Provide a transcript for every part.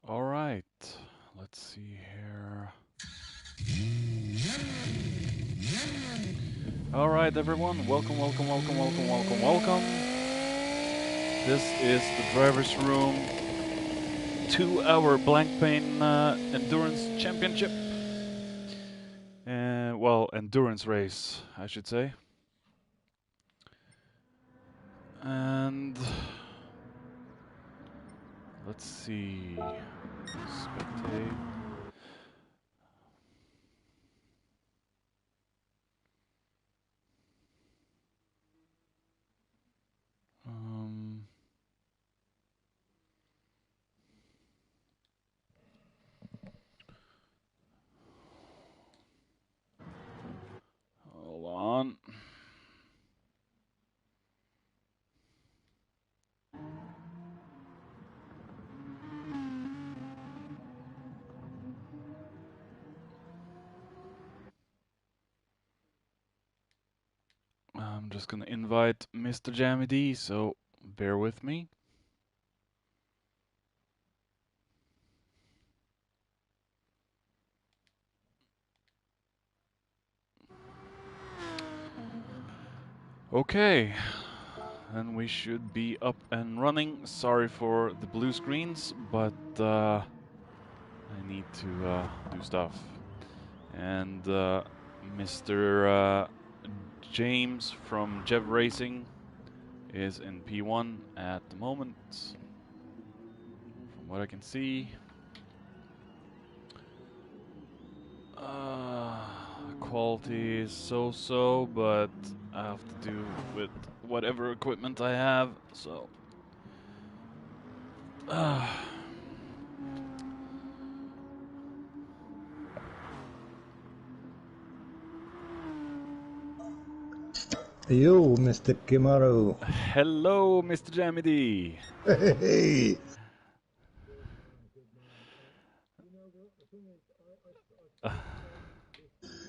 All right, let's see here. All right, everyone, welcome. This is the driver's room 2-hour blank pane endurance championship. Well, endurance race, I should say. And let's see. Spectate. Hold on. I'm just gonna invite Mr. Jammy D, so bear with me. Okay, then we should be up and running. Sorry for the blue screens, but I need to do stuff. And Mr. James from Jev Racing is in P1 at the moment, from what I can see. Quality is so-so, but I have to do with whatever equipment I have, so... Yo, Mr. Kimaro. Hello, Mr. Jamedy. Hey.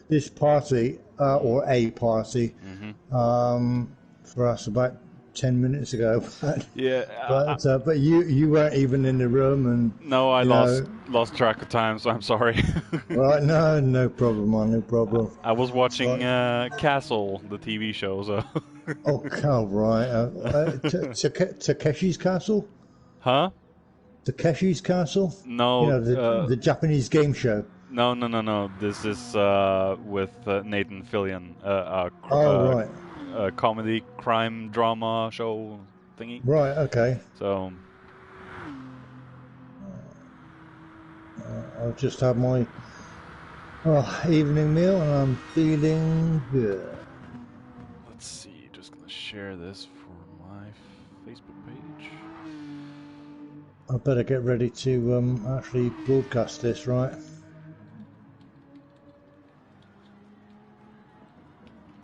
This party, or a party, for us about 10 minutes ago. Yeah, but you weren't even in the room, and no, I lost track of time, so I'm sorry. Right, no problem, man, no problem. I was watching Castle, the TV show, so. Oh, right. Takeshi's Castle? Huh? Takeshi's Castle? No. You know, the Japanese game show. No. This is with Nathan Fillion, Right. a comedy crime drama show thingy. Right, okay. So. I'll just have my evening meal and I'm feeling good. Let's see, just gonna share this for my Facebook page. I better get ready to actually broadcast this, right?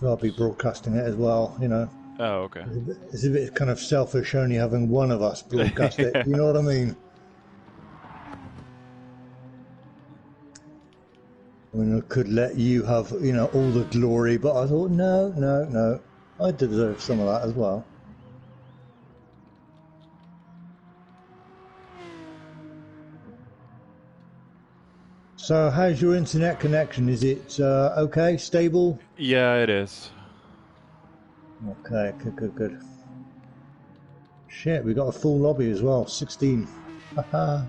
I'll be broadcasting it as well, you know. Oh, okay. It's a bit kind of selfish only having one of us broadcast it, you know what I mean? I mean, I could let you have, you know, all the glory, but I thought, no, I deserve some of that as well. So, how's your internet connection? Is it okay, stable? Yeah, it is. Okay, good. Shit, we got a full lobby as well, 16. Haha.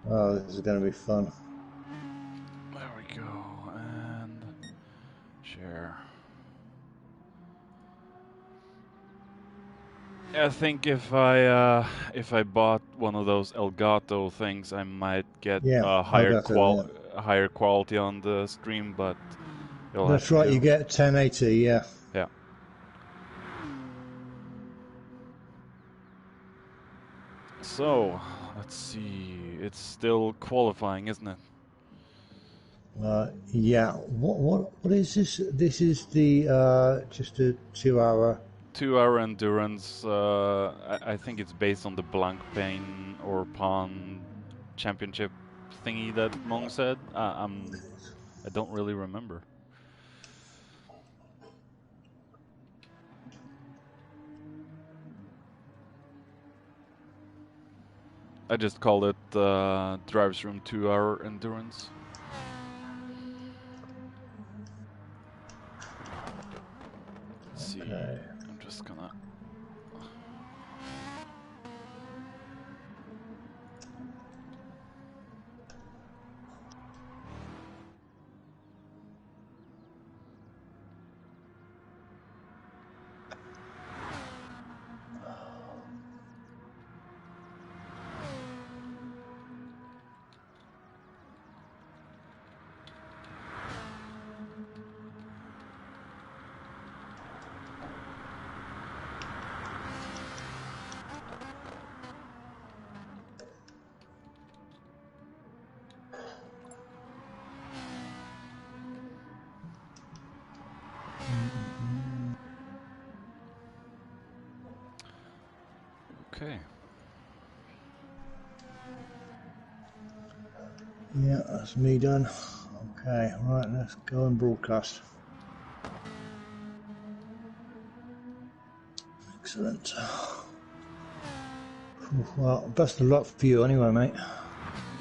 Oh, this is going to be fun. There we go, and share. I think if I bought one of those Elgato things, I might get higher quality on the stream, but that's right. You get 1080, yeah. Yeah. So let's see. It's still qualifying, isn't it? Yeah. What is this? This is the just a 2-hour. 2-hour endurance. I think it's based on the blank pane or pawn championship thingy that Mong said. I don't really remember. I just called it Driver's Room 2-hour endurance. Let's see. Okay. I'm just gonna. Okay. Yeah, that's me done. Okay, right, let's go and broadcast. Excellent. Well, best of luck for you anyway, mate.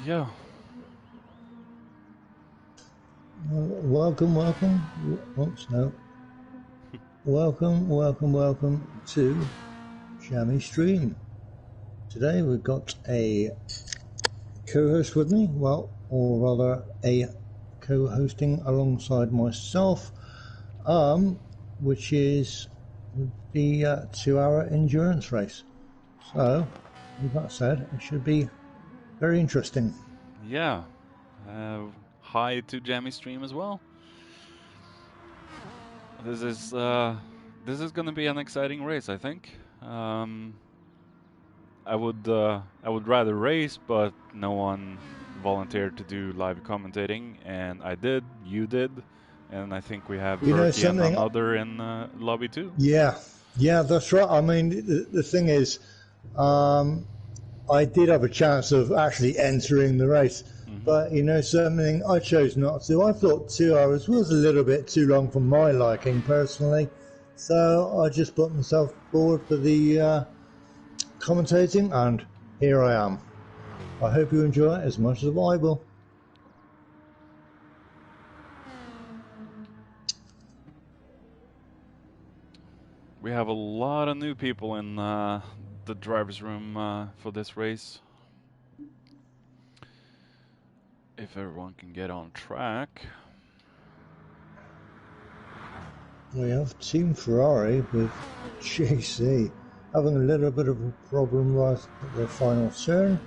Yeah. Welcome. Oops, no. Welcome to Jammy Stream. Today we've got a co-host with me, well, or rather a co-hosting alongside myself, which is the 2-hour endurance race. So, with that said, it should be very interesting. Yeah. Hi to Jammy Stream as well. This is going to be an exciting race, I think. I would rather race, but no one volunteered to do live commentating, and I did. You did, and I think we have Berkey and another in lobby too. Yeah, that's right. I mean, the thing is, I did have a chance of actually entering the race, but you know something, I chose not to. I thought 2 hours was a little bit too long for my liking personally, so I just put myself forward for the commentating, and here I am. I hope you enjoy it as much as I will. We have a lot of new people in the driver's room for this race. If everyone can get on track. We have Team Ferrari with JC having a little bit of a problem right at the final turn.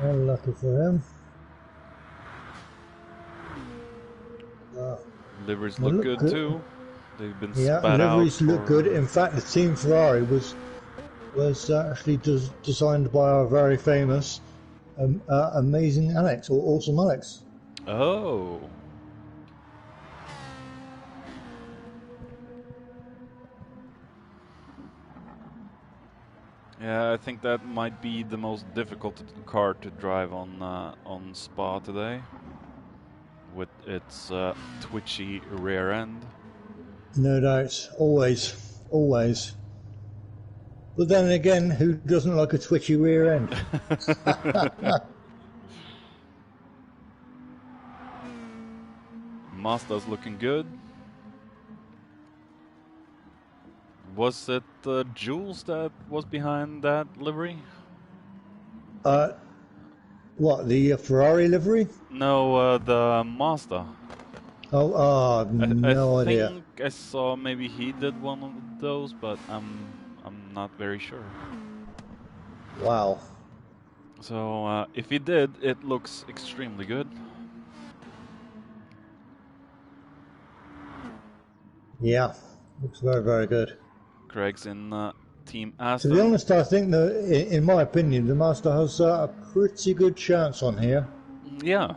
Unlucky for him. Liveries look good too. They've been spat out. Liveries look good. In fact, the Team Ferrari was actually designed by our very famous, amazing Alex, or awesome Alex. Oh. Yeah, I think that might be the most difficult car to drive on Spa today, with its twitchy rear end. No doubt, always. But then again, who doesn't like a twitchy rear end? Mazda's looking good. Was it Jules that was behind that livery? What, the Ferrari livery? No, the Mazda. Oh, no idea. I think I saw maybe he did one of those, but I'm not very sure. Wow. So if he did, it looks extremely good. Yeah, looks very, very good. Craig's in Team Aston. To be honest, I think that, in my opinion, the Mazda has a pretty good chance on here. Yeah.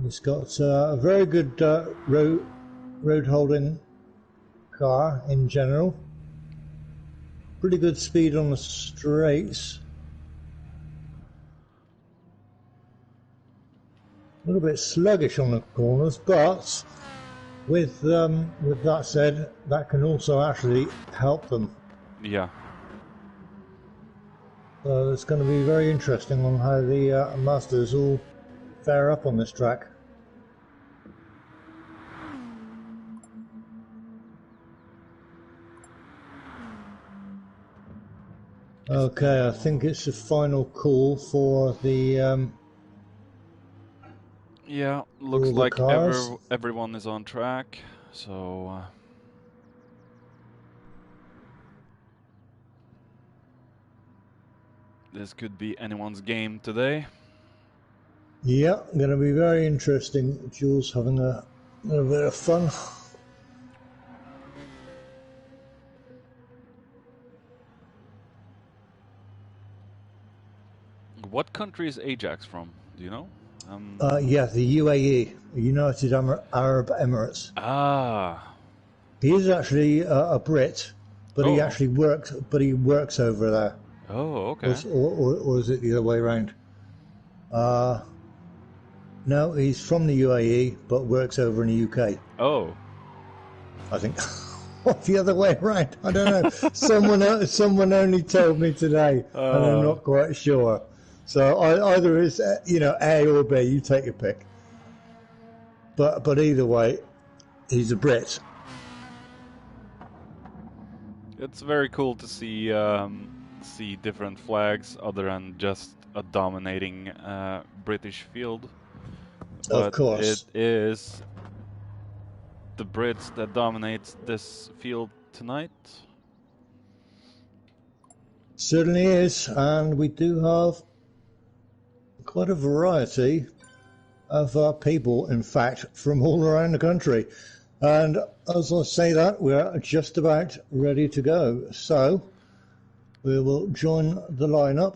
It's got a very good road holding car in general. Pretty good speed on the straights. A little bit sluggish on the corners, but with that said, that can also actually help them. Yeah. So it's going to be very interesting on how the Masters all fare up on this track. Okay, I think it's the final call for the Yeah, looks all the like cars. everyone is on track, so this could be anyone's game today. Yeah, going to be very interesting. Jules having a little bit of fun. What country is Ajax from? Do you know? Yeah, the UAE, United Arab Emirates. Ah. He is actually a Brit, but he Oh. actually works. But he works over there. Oh, okay. Or is it the other way around? No, he's from the UAE, but works over in the UK. Oh. I think. The other way around. I don't know. Someone only told me today, and I'm not quite sure. So either it's A or B. You take your pick. But either way, he's a Brit. It's very cool to see different flags other than just a dominating British field. But Of course. it is the Brits that dominates this field tonight. Certainly is, and we do have quite a variety of people, in fact, from all around the country. And as I say that, we're just about ready to go. So we will join the lineup.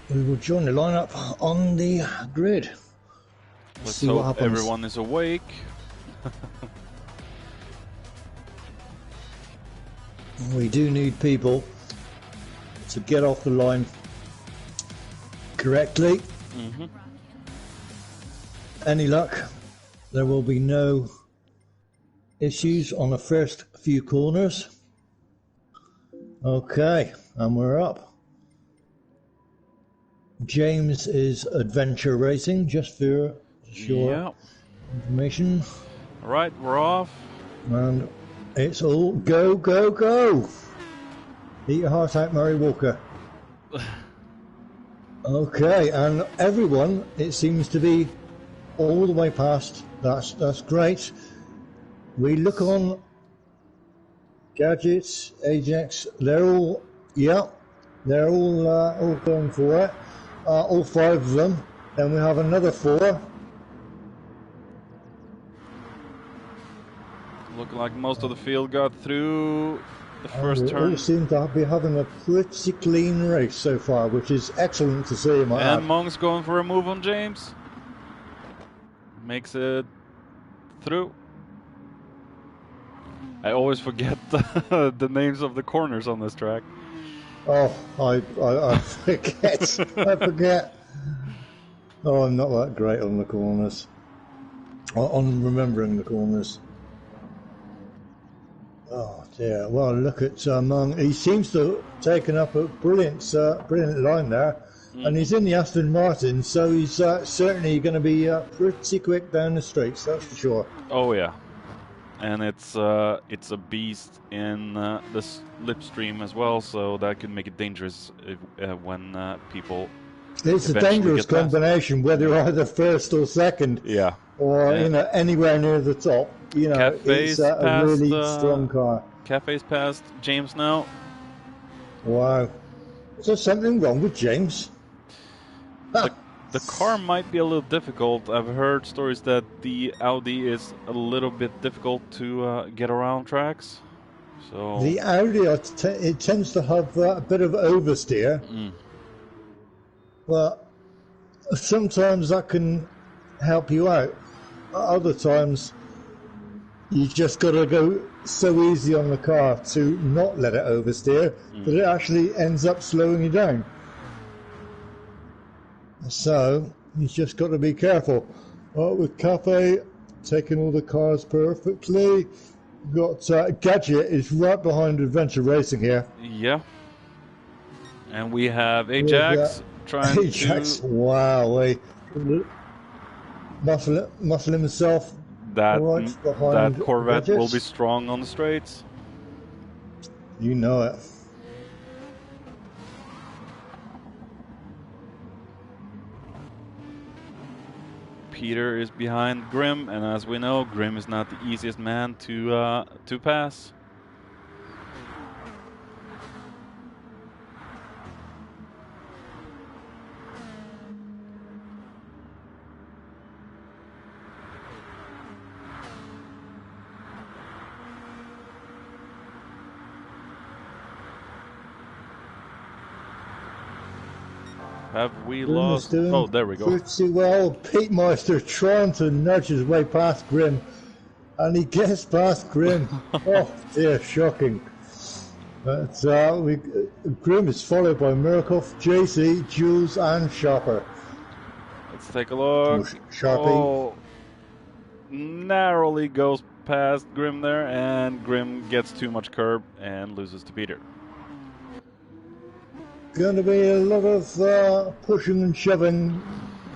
We will join the lineup on the grid. Let's see what hope happens. everyone is awake. We do need people to get off the line correctly. Mm-hmm. Any luck, there will be no issues on the first few corners. Okay, and we're up. James is adventure racing, just for sure information. All right, we're off. And it's all go, go, go. Eat your heart out, Murray Walker. Okay, and everyone, it seems to be all the way past. That's great. We look on gadgets, Ajax. They're all all going for it. All 5 of them. Then we have another 4. Looking like most of the field got through the first turn. All seem to be having a pretty clean race so far, which is excellent to see. And Monk's going for a move on James. Makes it through. I always forget the names of the corners on this track. Oh, I forget. I forget. Oh, I'm not that great on the corners. On remembering the corners. Oh dear. Well, look at he seems to have taken up a brilliant line there, and he's in the Aston Martin, so he's certainly going to be pretty quick down the straights. That's for sure. Oh yeah, and it's a beast in the slipstream as well, so that could make it dangerous when people. It's a dangerous combination, whether you're either first or second. Yeah. Or anywhere near the top. Cafe's it's a really past, strong car. Cafe's past James now. Wow. Is there something wrong with James? The car might be a little difficult. I've heard stories that the Audi is a little bit difficult to get around tracks. So the Audi, it tends to have a bit of oversteer. But sometimes that can help you out. Other times, you just got to go so easy on the car to not let it oversteer that it actually ends up slowing you down. So you've just got to be careful. With Cafe taking all the cars perfectly, we've got Gadget is right behind Adventure Racing here. Yeah. And we have with Ajax trying Ajax. to Wow, muscle himself that right that behind Corvette will be Regis. strong on the straights. You know it. Peter is behind Grim, and as we know, Grim is not the easiest man to pass. Have we lost? Oh, there we go. Pretty well. Pete Meister trying to nudge his way past Grim, and he gets past Grim. Oh dear, shocking. But Grim is followed by Murkoff, JC, Jules, and Sharper. Let's take a look. Sharpie. Oh, narrowly goes past Grim there, and Grim gets too much curb and loses to Peter. Going to be a lot of pushing and shoving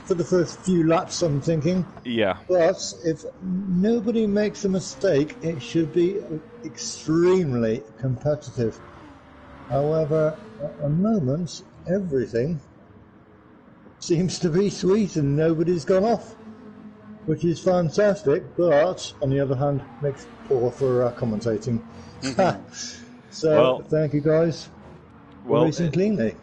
for the first few laps, I'm thinking. Yeah. But if nobody makes a mistake, it should be extremely competitive. However, at the moment, everything seems to be sweet and nobody's gone off, which is fantastic, but on the other hand, makes poor for commentating. So, well, thank you guys. Well, racing cleanly.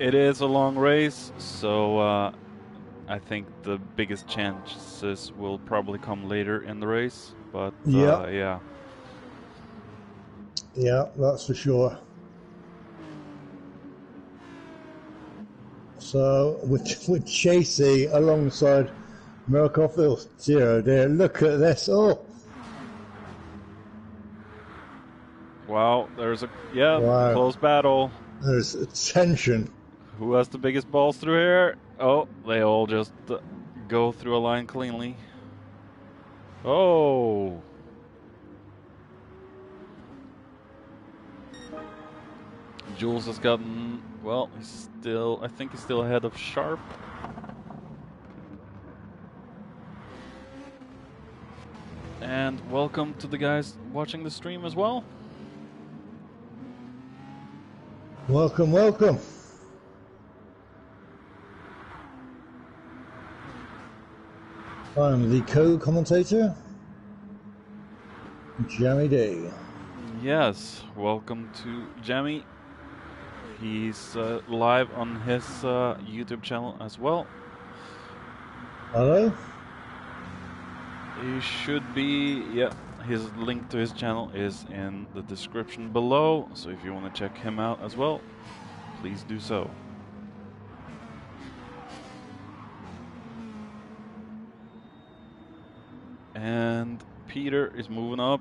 It is a long race, so I think the biggest chances will probably come later in the race. But yeah, that's for sure. So with Chasey alongside Murkoff, oh dear, look at this! Oh, wow, there's a close battle. There's tension. Who has the biggest balls through here? Oh, they all just go through a line cleanly. Oh. Jules has gotten, well, I think he's still ahead of Sharp. And welcome to the guys watching the stream as well. Welcome, welcome. I'm the co-commentator, Jammy Day. Yes, welcome to Jammy. He's live on his YouTube channel as well. Hello? He should be, his link to his channel is in the description below, so if you want to check him out as well, please do so. And Peter is moving up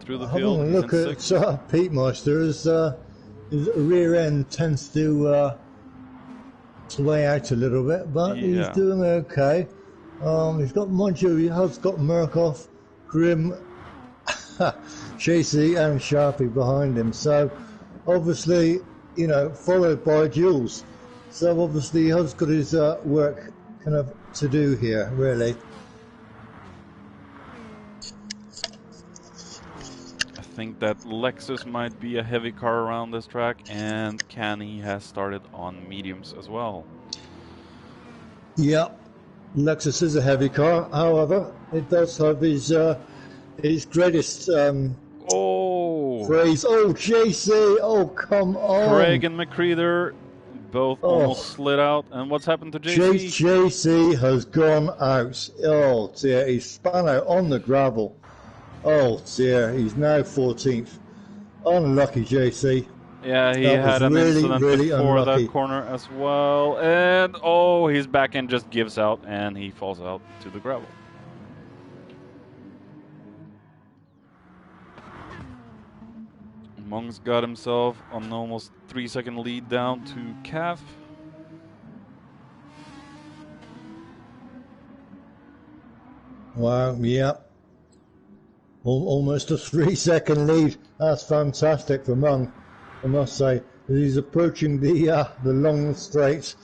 through the field. Having a look at Pete Meister, his rear end tends to sway out a little bit, but he's doing okay. He's got Moncho, he has got Murkoff, Grim, Chasey and Sharpie behind him. So obviously, followed by Jules. So obviously he has got his work kind of to do here, really. I think that Lexus might be a heavy car around this track, and Canny has started on mediums as well. Yeah, Lexus is a heavy car. However, it does have his greatest phrase. Oh, JC! Oh, come on! Craig and McCreeder both almost slid out. And what's happened to JC? JC has gone out. Oh dear, he span out on the gravel. Oh dear, he's now 14th. Unlucky JC. Yeah, he had an incident before that corner as well. And his back end just gives out and he falls out to the gravel. Mong's got himself an almost 3-second lead down to Calf. Wow, yeah. Almost a 3-second lead. That's fantastic for Mung, I must say. He's approaching the long straight.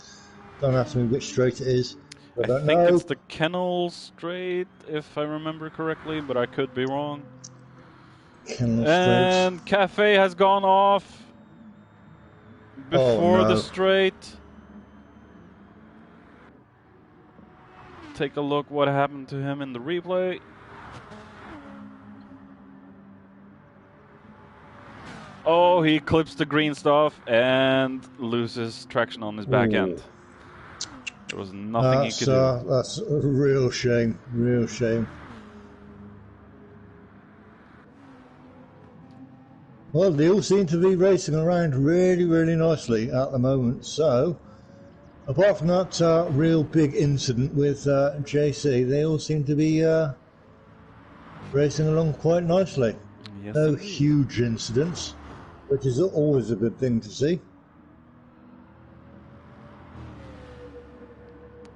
Don't ask me which straight it is. I don't think know. it's the Kennel Strait, if I remember correctly, but I could be wrong. Kennel And Straight. Cafe has gone off before the straight. Take a look what happened to him in the replay. Oh, he clips the green stuff and loses traction on his back end. There was nothing he could do. That's a real shame. Real shame. Well, they all seem to be racing around really, really nicely at the moment. So, apart from that real big incident with JC, they all seem to be racing along quite nicely. Yes, no indeed. huge incidents, which is always a good thing to see.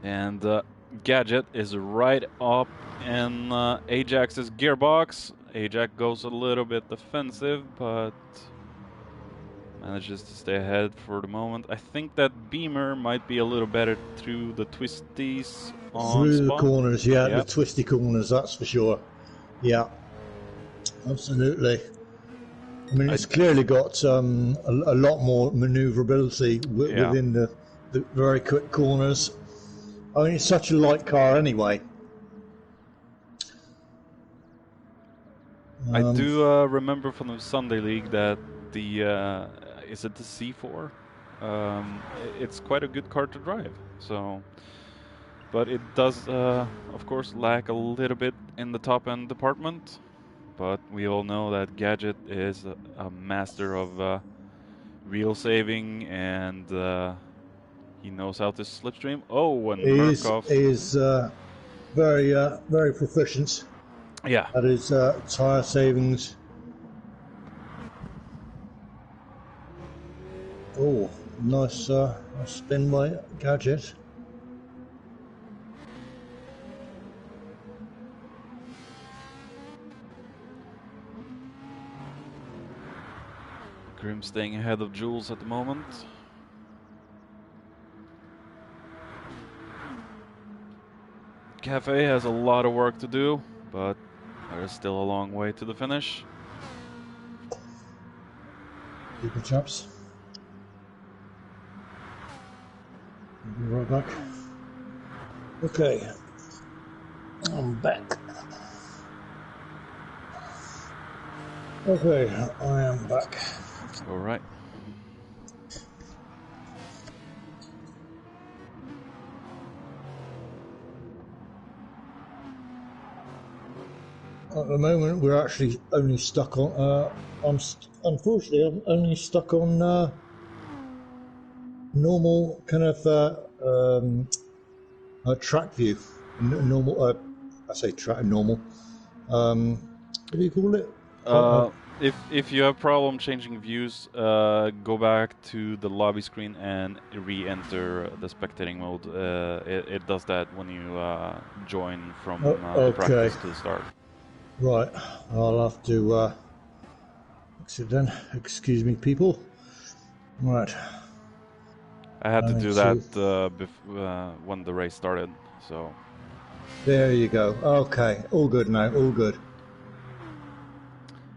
And Gadget is right up in Ajax's gearbox. Ajax goes a little bit defensive, but manages to stay ahead for the moment. I think that Beamer might be a little better through the twisties on Through Spa. the corners, yeah, yep. The twisty corners, that's for sure. Yeah, absolutely. I mean, it's clearly got a lot more manoeuvrability within the very quick corners. I mean, it's such a light car anyway. I do remember from the Sunday League that the is it the C4? It's quite a good car to drive. So, but it does, of course, lack a little bit in the top end department. But we all know that Gadget is a master of wheel saving, and he knows how to slipstream. Oh, and Murkoff is very very proficient. Yeah. That is tire savings. Oh, nice spin by Gadget. Grim staying ahead of Jules at the moment. Cafe has a lot of work to do, but there is still a long way to the finish. Keep the chaps. We'll be right back. Okay, I'm back. Okay, I am back. All right. At the moment, we're actually only stuck on. Unfortunately, I'm only stuck on normal kind of track view. Normal. I say track normal. What do you call it? If you have problem changing views, go back to the lobby screen and re-enter the spectating mode. It does that when you join from the practice to the start. Right, I'll have to exit then. Excuse me, people. Right. I had to do that when the race started, so. There you go. Okay, all good now, all good.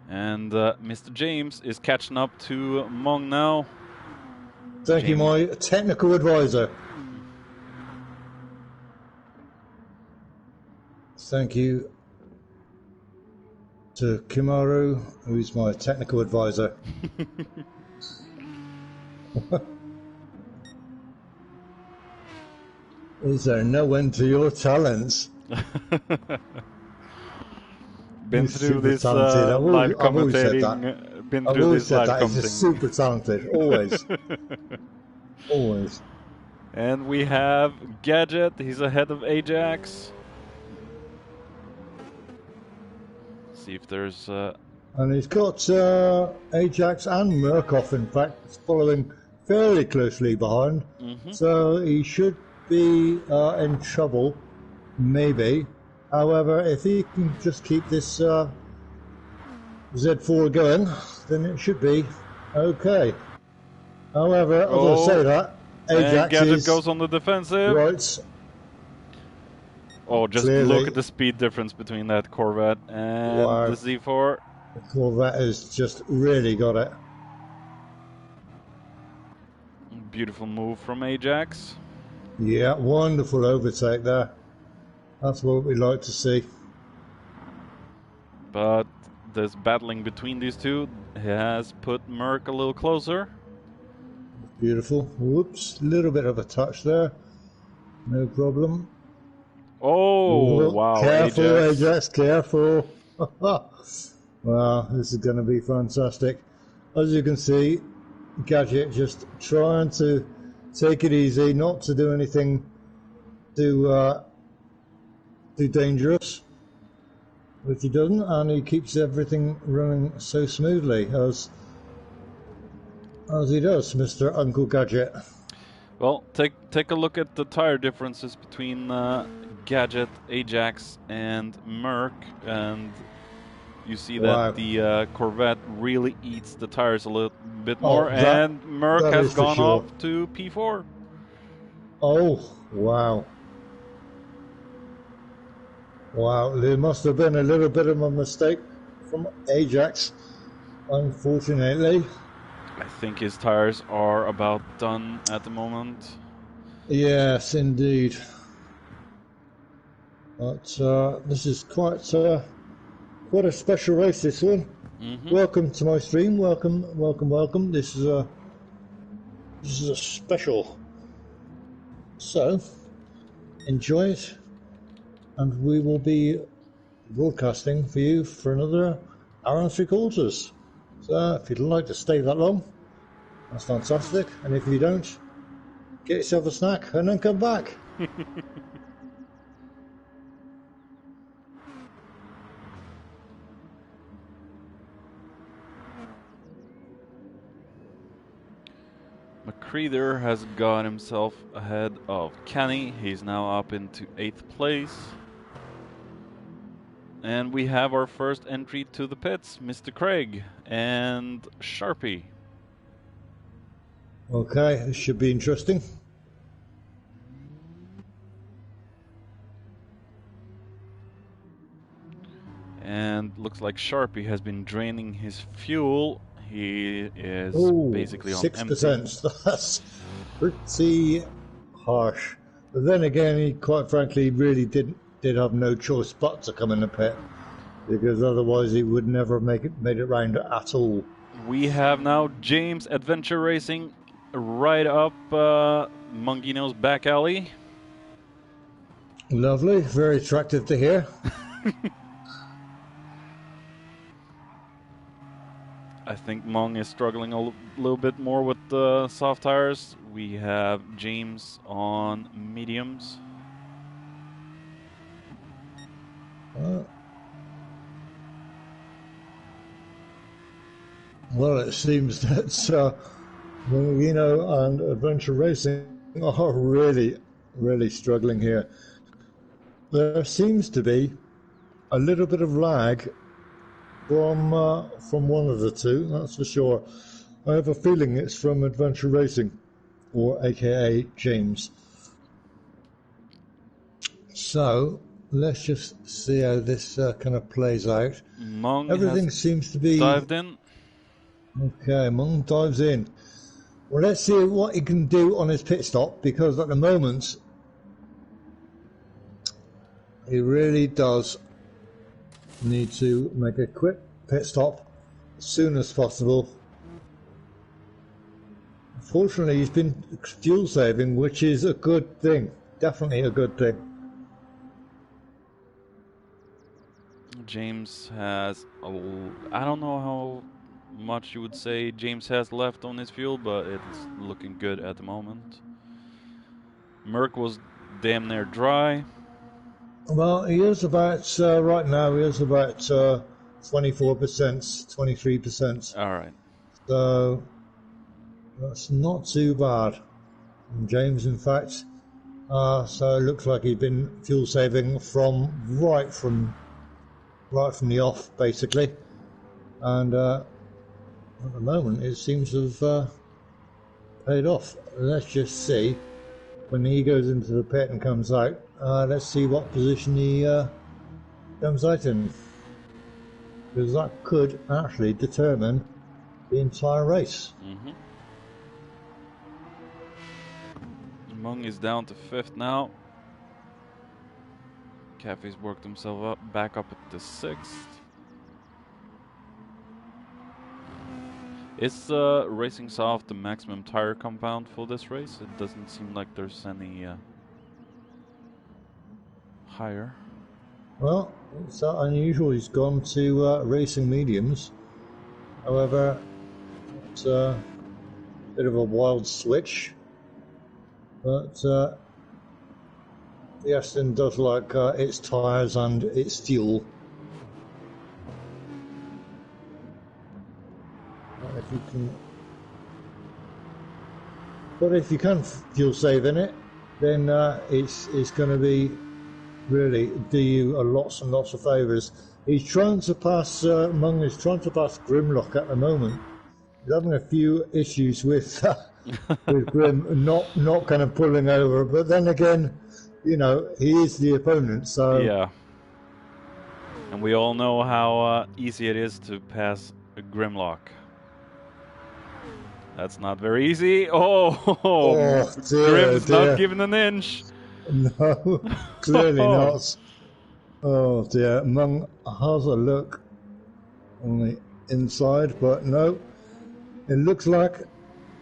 And Mr. James is catching up to Mong now. Thank you, my technical advisor. Thank you to Kimaru, who's my technical advisor. Is there no end to your talents? Been through this live commentating. Been through this live commentating. He's super talented, always. Always. And we have Gadget. He's ahead of Ajax. See if there's. And he's got Ajax and Murkoff, in fact, following fairly closely behind. So he should be in trouble, maybe. However, if he can just keep this Z4 going, then it should be okay. However, as I say that, and Ajax Gadget is goes on the defensive. right. Oh, just look Clearly, at the speed difference between that Corvette and wow, the Z4. the Corvette has just really got it. Beautiful move from Ajax. Yeah, wonderful overtake there. That's what we like to see. But this battling between these two has put Merc a little closer. Beautiful. Whoops, little bit of a touch there. No problem. Oh, Ooh, wow, careful, Ajax. Ajax, careful. Wow, this is going to be fantastic. As you can see, Gadget just trying to take it easy, not to do anything too dangerous, which he doesn't, and he keeps everything running so smoothly as he does, Mr. Uncle Gadget. Well, take a look at the tire differences between Gadget, Ajax, and Merc, and you see Wow. that the Corvette really eats the tires a little bit more, Oh, and Merc that has is for gone sure. up to P4. Oh, wow. Wow, there must have been a little bit of a mistake from Ajax, unfortunately. I think his tires are about done at the moment. Yes, indeed. But this is quite a special race, this one. Welcome to my stream. Welcome, welcome, welcome. This is a special. So, enjoy it, and we will be broadcasting for you for another hour and 3/4. So, if you'd like to stay that long, that's fantastic. And if you don't, get yourself a snack and then come back. McCreeder has got himself ahead of Kenny. He's now up into 8th place. And we have our first entry to the pits, Mr. Craig and Sharpie. Okay, this should be interesting. And looks like Sharpie has been draining his fuel. He is basically on 6%. empty. That's pretty harsh. But then again, he quite frankly really did have no choice but to come in the pit, because otherwise he would never made it round at all. We have now James Adventure Racing right up Mongino's back alley. Lovely, very attractive to hear. I think Mong is struggling a little bit more with the soft tires. We have James on mediums. Well, it seems that Mongino and Adventure Racing are really, really struggling here. There seems to be a little bit of lag from one of the two, that's for sure. I have a feeling it's from Adventure Racing, or AKA James. So let's just see how this kind of plays out. Mong Everything seems to be dived in. okay. Mong dives in. Well, let's see what he can do on his pit stop, because at the moment he really does need to make a quick pit stop as soon as possible. Fortunately, he's been fuel saving, which is a good thing. Definitely a good thing. James has I don't know how much you would say James has left on his fuel, but it's looking good at the moment. Merc was damn near dry. Well, he is about right now. He is about 24%, 23%. All right. So that's not too bad. And James, in fact, so it looks like he's been fuel saving from right from the off, basically. And at the moment, it seems to have paid off. Let's just see when he goes into the pit and comes out. Let's see what position he comes out in, because that could actually determine the entire race. Mung is down to 5th now. Caffey's worked himself back up at the 6th. Is Racing Soft the maximum tire compound for this race? It doesn't seem like there's any higher. Well, it's unusual. He's gone to racing mediums. However, it's a bit of a wild switch. But the Aston does like its tyres and its fuel. If you can, but if you can fuel save in it, then it's going to be really do you lots and lots of favours. He's trying to pass Mung is trying to pass Grimlock at the moment. He's having a few issues with with Grim not kind of pulling over, but then again, you know, he is the opponent, so yeah. And we all know how easy it is to pass a Grimlock. That's not very easy. Oh dear, Grim's dear. not giving an inch. No, clearly not. Oh dear, Mung has a look on the inside, but no, it looks like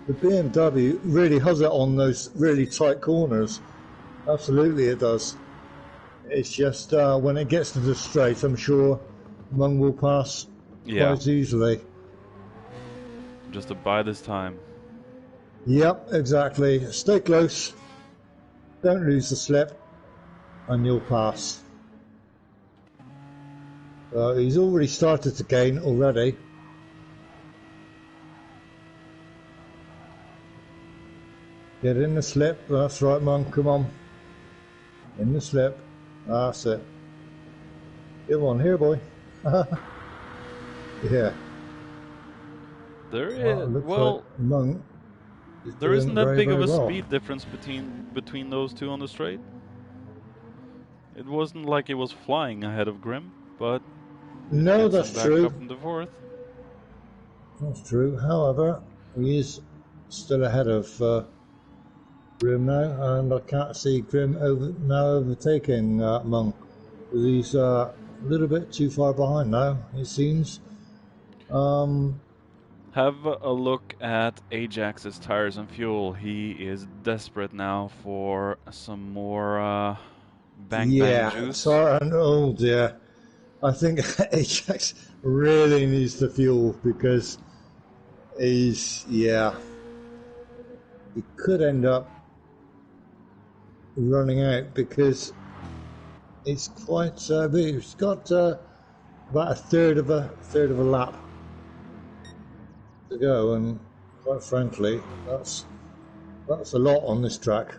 the BMW really has it on those really tight corners. Absolutely it does. It's just when it gets to the straight, I'm sure Mung will pass quite easily. Just to buy this time. Yep, exactly. Stay close. Don't lose the slip, and you'll pass. He's already started to gain already. Get in the slip. That's right, Mung. Come on. In the slip. That's it. Come on, here, boy. Yeah. There is like Mung there isn't that big of a well. speed difference between those two on the straight. It wasn't like it was flying ahead of Grim, but no, that's true. Up in the 4th. That's true. However, he is still ahead of Grim now, and I can't see Grim now overtaking Mung. He's a little bit too far behind now, it seems. Have a look at Ajax's tires and fuel. He is desperate now for some more bang juice. Oh dear. I think Ajax really needs the fuel because he could end up running out because it's quite big. It's got about a third of a lap to go, and quite frankly, that's a lot on this track.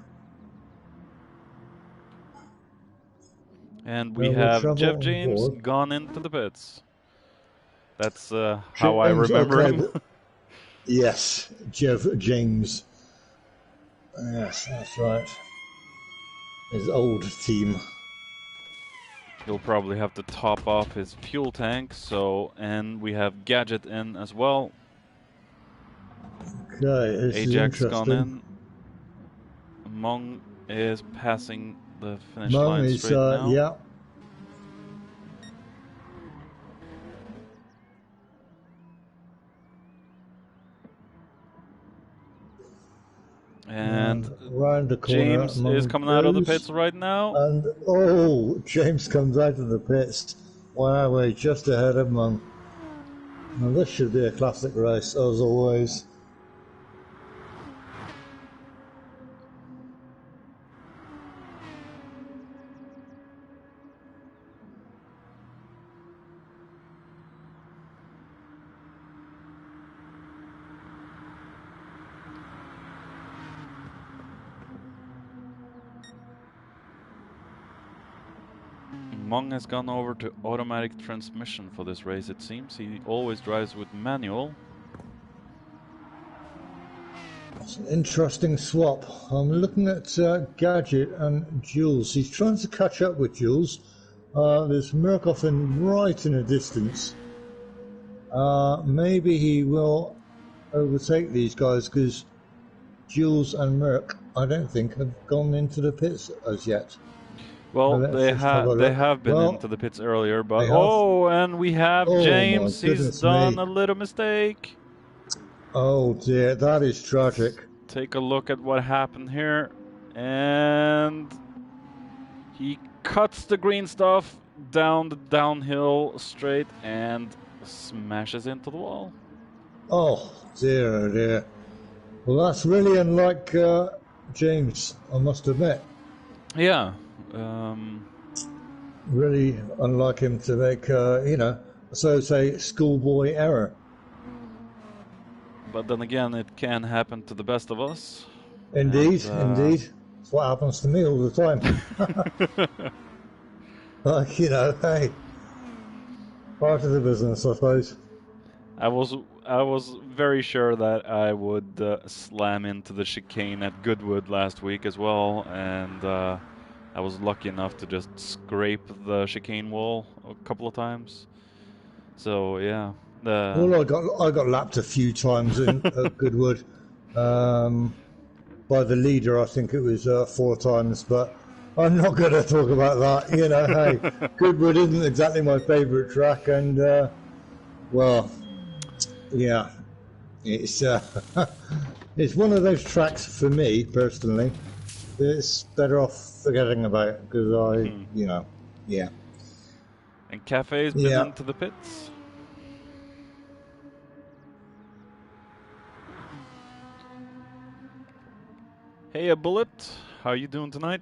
And we have Jeff James gone into the pits. That's how I remember him. Yes, Jeff James. Yes, that's right. His old team. He'll probably have to top off his fuel tank. And we have Gadget in as well. Okay, Ajax gone in. Mung is passing the finish line straight now. Yeah. And round the corner, James is coming out of the pits right now. And James comes out of the pits. Wow, we're just ahead of Mung. Now this should be a classic race, as always. Mung has gone over to automatic transmission for this race, it seems. He always drives with manual. It's an interesting swap. I'm looking at Gadget and Jules. He's trying to catch up with Jules. There's Murkoff right in the distance. Maybe he will overtake these guys because Jules and Merck, I don't think, have gone into the pits as yet. Well, they have been Well, into the pits earlier, but they have. and we have Oh, James. my He's goodness done me. a little mistake. Oh dear, that is tragic. Take a look at what happened here, and he cuts the green stuff down the downhill straight and smashes into the wall. Oh dear, oh dear. Well, that's really unlike James, I must admit. Yeah. Really unlike him to make, so say, schoolboy error. But then again, it can happen to the best of us. Indeed, indeed. It's what happens to me all the time. Like, hey, part of the business, I suppose. I was very sure that I would slam into the chicane at Goodwood last week as well, and I was lucky enough to just scrape the chicane wall a couple of times. So yeah. Well, I got lapped a few times in at Goodwood by the leader. I think it was 4 times, but I'm not going to talk about that. Hey, Goodwood isn't exactly my favourite track, and well, yeah, it's it's one of those tracks for me personally. It's better off forgetting about it because yeah. And Cafe's been into the pits. Hey, a Bullet, how you doing tonight?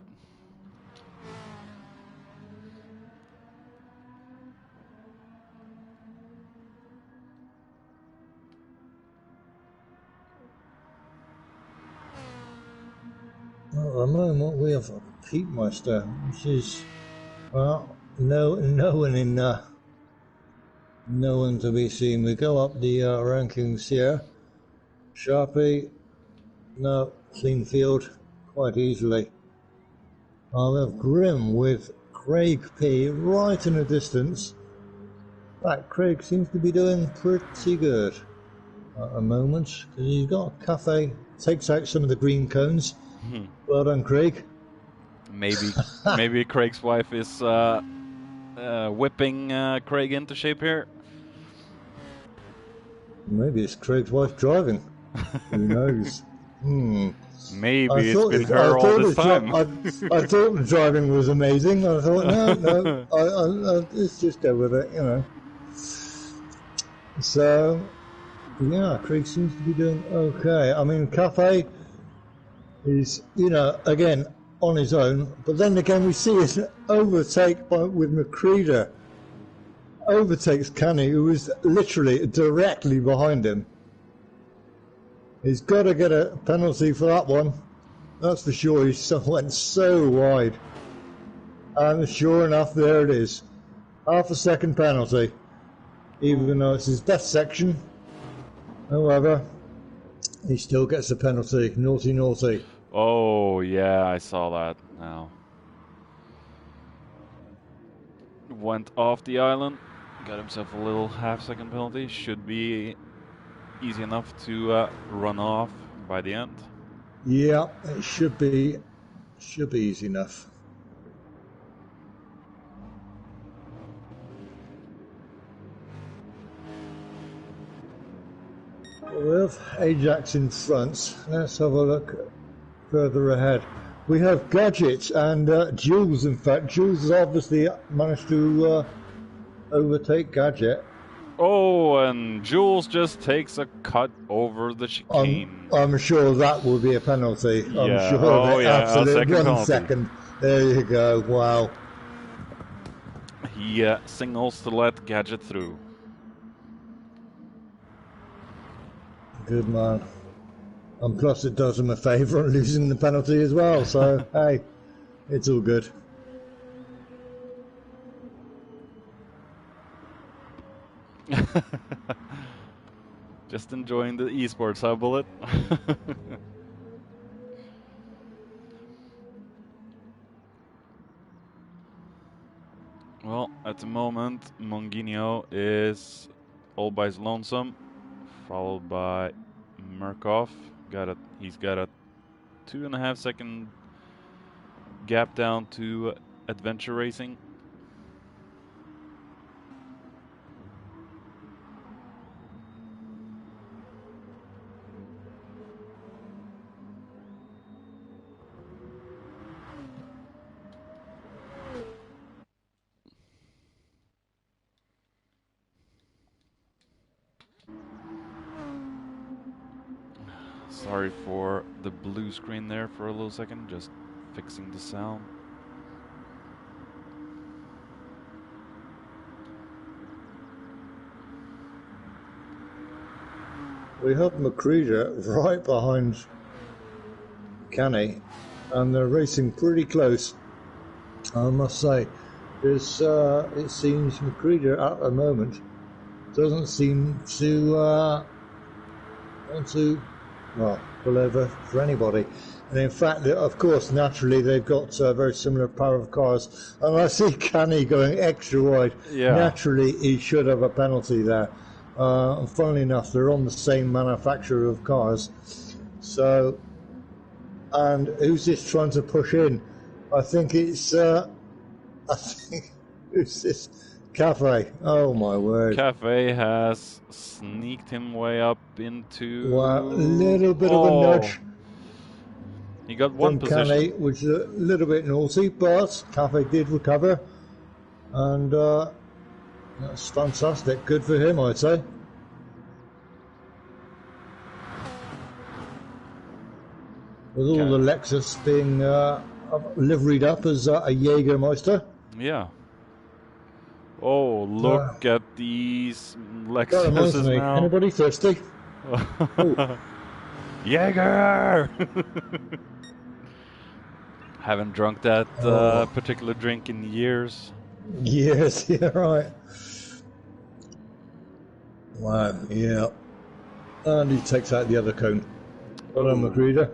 At the moment we have a Peatmeister, which is no one to be seen. We go up the rankings here. Sharpie, no, clean field quite easily. We have Grim with Craig P right in the distance. That Craig seems to be doing pretty good at the moment because he's got a cafe, takes out some of the green cones. Well done, Craig. Maybe Craig's wife is whipping Craig into shape here. Maybe it's Craig's wife driving. Who knows? Maybe it's been her all this time. I thought the driving was amazing. I thought, no, let's just go with it, So, yeah, Craig seems to be doing okay. I mean, Cafe is, again, on his own. But then again, we see his overtake with Macreeder. Overtakes Canny, who is literally directly behind him. He's got to get a penalty for that one. That's for sure. He went so wide. And sure enough, there it is. Half a second penalty. Even though it's his best section. However, he still gets a penalty. Naughty, naughty. Oh, yeah, I saw that now. Went off the island. Got himself a little half-second penalty. Should be easy enough to run off by the end. Yeah, it should be easy enough. With Ajax in front, let's have a look further ahead. We have Gadget and Jules, in fact. Jules has obviously managed to overtake Gadget. Oh, and Jules just takes a cut over the chicane. I'm sure that will be a penalty. I'm sure of it. Absolutely. Second 1 second. There you go. Wow. He signals to let Gadget through. Good man. And plus it does him a favour on losing the penalty as well, so hey, it's all good. Just enjoying the esports, huh, Bullet? Well, at the moment, Monginio is all by his lonesome, followed by Murkoff. He's got a 2.5 second gap down to Adventure Racing. Sorry for the blue screen there for a little second, just fixing the sound. We have Macreeder right behind Canny, and they're racing pretty close, I must say. It seems Macreeder at the moment doesn't seem to want to, well, pull over for anybody. And in fact, of course, naturally, they've got a very similar power of cars. And I see Canny going extra wide. Yeah. Naturally, he should have a penalty there. And funnily enough, they're on the same manufacturer of cars. So, and who's this trying to push in? I think it's, who's this? Cafe. Oh my word. Cafe has sneaked him way up into... Wow, a little bit of a nudge. He got one position. Canny, which is a little bit naughty, but Cafe did recover. And that's fantastic. Good for him, I'd say. With all the Lexus being liveried up as a Jägermeister. Yeah. Oh, look at these Lexuses now. Anybody thirsty? Jäger! Haven't drunk that particular drink in years. Yes, yeah, right. Wow, yeah. And he takes out the other cone. Well done, Macreeder.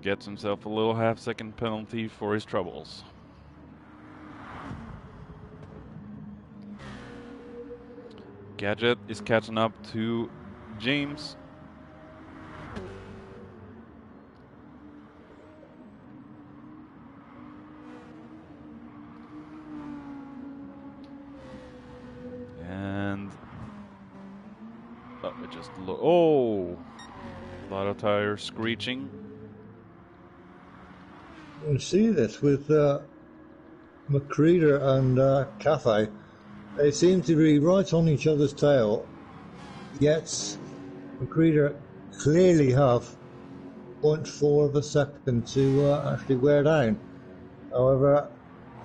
Gets himself a little half-second penalty for his troubles. Gadget is catching up to James. And it just a lot of tires screeching. You see this with Macreeder and Cafe. They seem to be right on each other's tail, yet Macreeder clearly have 0.4 of a second to actually wear down. However,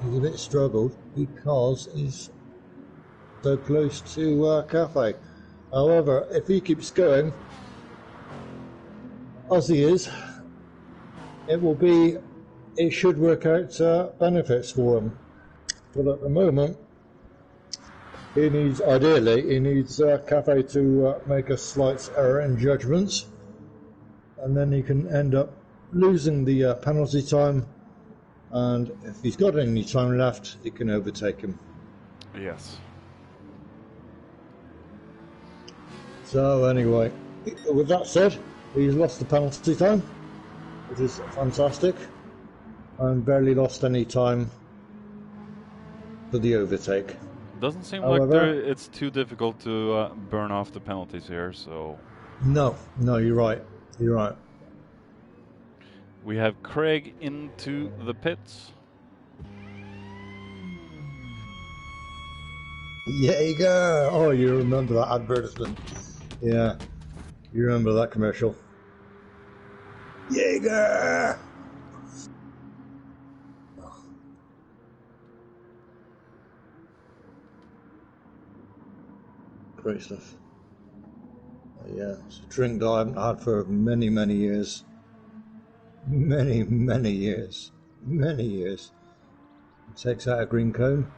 he's a bit struggled because he's so close to Cafe. However, if he keeps going, as he is, it should work out benefits for him. But at the moment, he needs Cafe to make a slight error in judgments, and then he can end up losing the penalty time, and if he's got any time left, he can overtake him. Yes. So anyway, with that said, he's lost the penalty time, which is fantastic, and barely lost any time for the overtake. Doesn't seem like it's too difficult to burn off the penalties here, so... No, you're right. You're right. We have Craig into the pits. Jaeger! Oh, you remember that advertisement. Yeah, you remember that commercial. Jaeger! Great stuff. Yeah, it's a drink that I haven't had for many, many years. Many, many years. Many years. It takes out a green cone.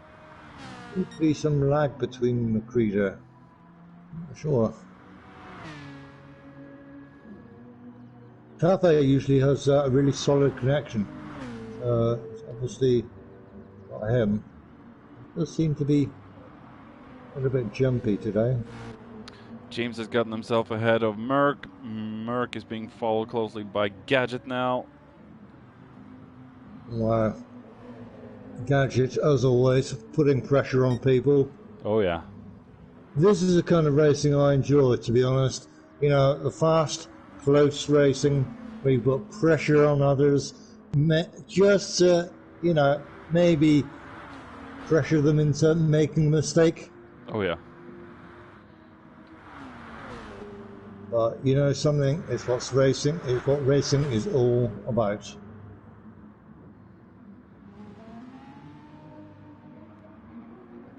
Could be some lag between Macreeder. Not sure. Cafe usually has a really solid connection. It's obviously not him. does seem to be a little bit jumpy today. James has gotten himself ahead of Merc. Merc is being followed closely by Gadget now. Wow. Gadget, as always, putting pressure on people. Oh yeah. This is the kind of racing I enjoy, to be honest. You know, the fast, close racing, where you put pressure on others, just to, you know, maybe pressure them into making a mistake. Oh yeah. But you know something, it's what racing is all about.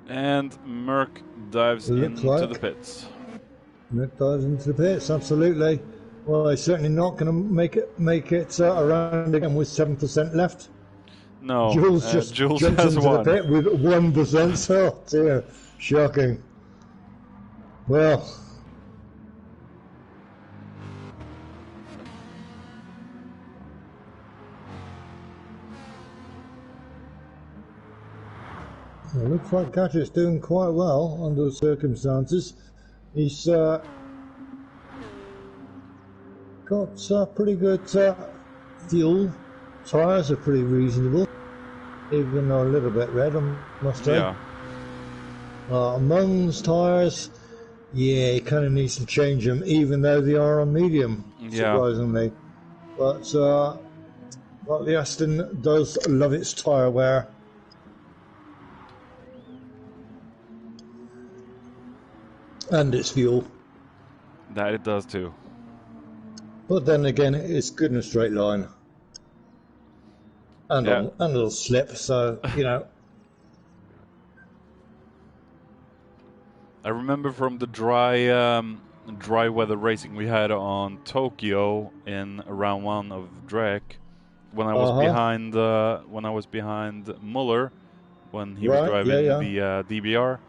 And Merc dives into the pits. Merc dives into the pits, absolutely. Well, he's certainly not going to make it around again with 7% left. No, Jules just Jules jumped has into one. the pit with 1%. Oh dear, shocking. Well, it looks like Gadget's doing quite well under the circumstances. He's got pretty good fuel. Tyres are pretty reasonable, even though a little bit red, I must say. Yeah. Mung's tyres, yeah, he kind of needs to change them, even though they are on medium, surprisingly. But the Aston does love its tyre wear. And its fuel. That it does too. But then again, it's good in a straight line. And a little slip, so, you know. I remember from the dry weather racing we had on Tokyo in round 1 of Drake, when I was behind Muller, when he was driving the DBR.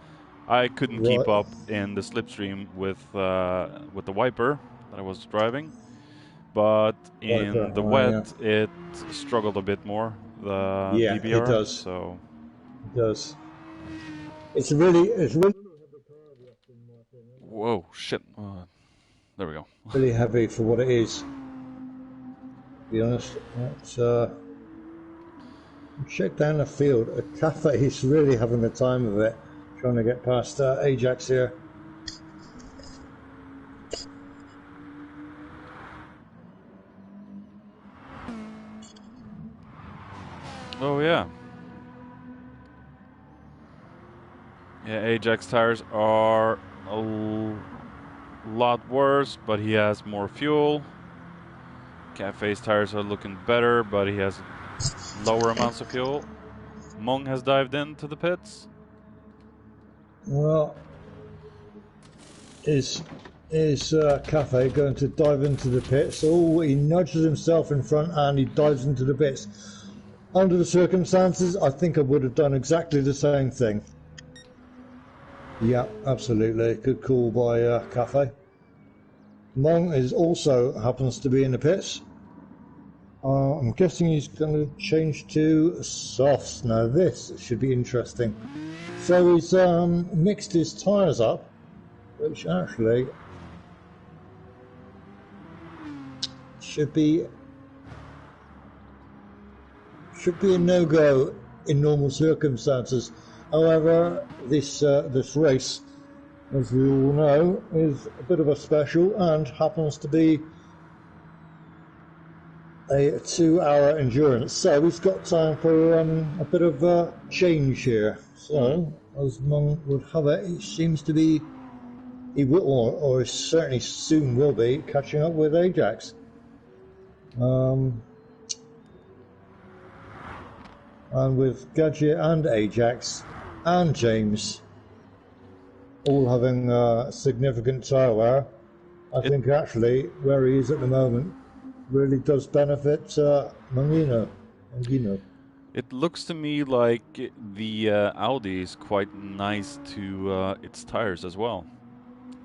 I couldn't keep up in the slipstream with the wiper that I was driving, but in the wet it struggled a bit more. The DBR. It does. So it does. It's really. Whoa! Shit! There we go. Really heavy for what it is. To be honest, check down the field. A cafe is really having the time of it. Trying to get past Ajax here. Oh yeah. Yeah, Ajax tires are a lot worse, but he has more fuel. Cafe's tires are looking better, but he has lower amounts of fuel. Mung has dived into the pits. Well, is Cafe going to dive into the pits? Oh, he nudges himself in front and he dives into the pits. Under the circumstances, I think I would have done exactly the same thing. Yeah, absolutely. Good call by Cafe. Mung also happens to be in the pits. I'm guessing he's going to change to softs. Now this should be interesting. So he's mixed his tyres up, which actually should be a no-go in normal circumstances. However, this race, as we all know, is a bit of a special and happens to be a 2-hour endurance. So he's got time for a bit of change here. So, as Mung would have it, it seems to be, he will, or certainly soon will be, catching up with Ajax. And with Gadget and Ajax and James all having significant tyre wear, I think actually where he is at the moment really does benefit Mungino. It looks to me like the Audi is quite nice to its tires as well,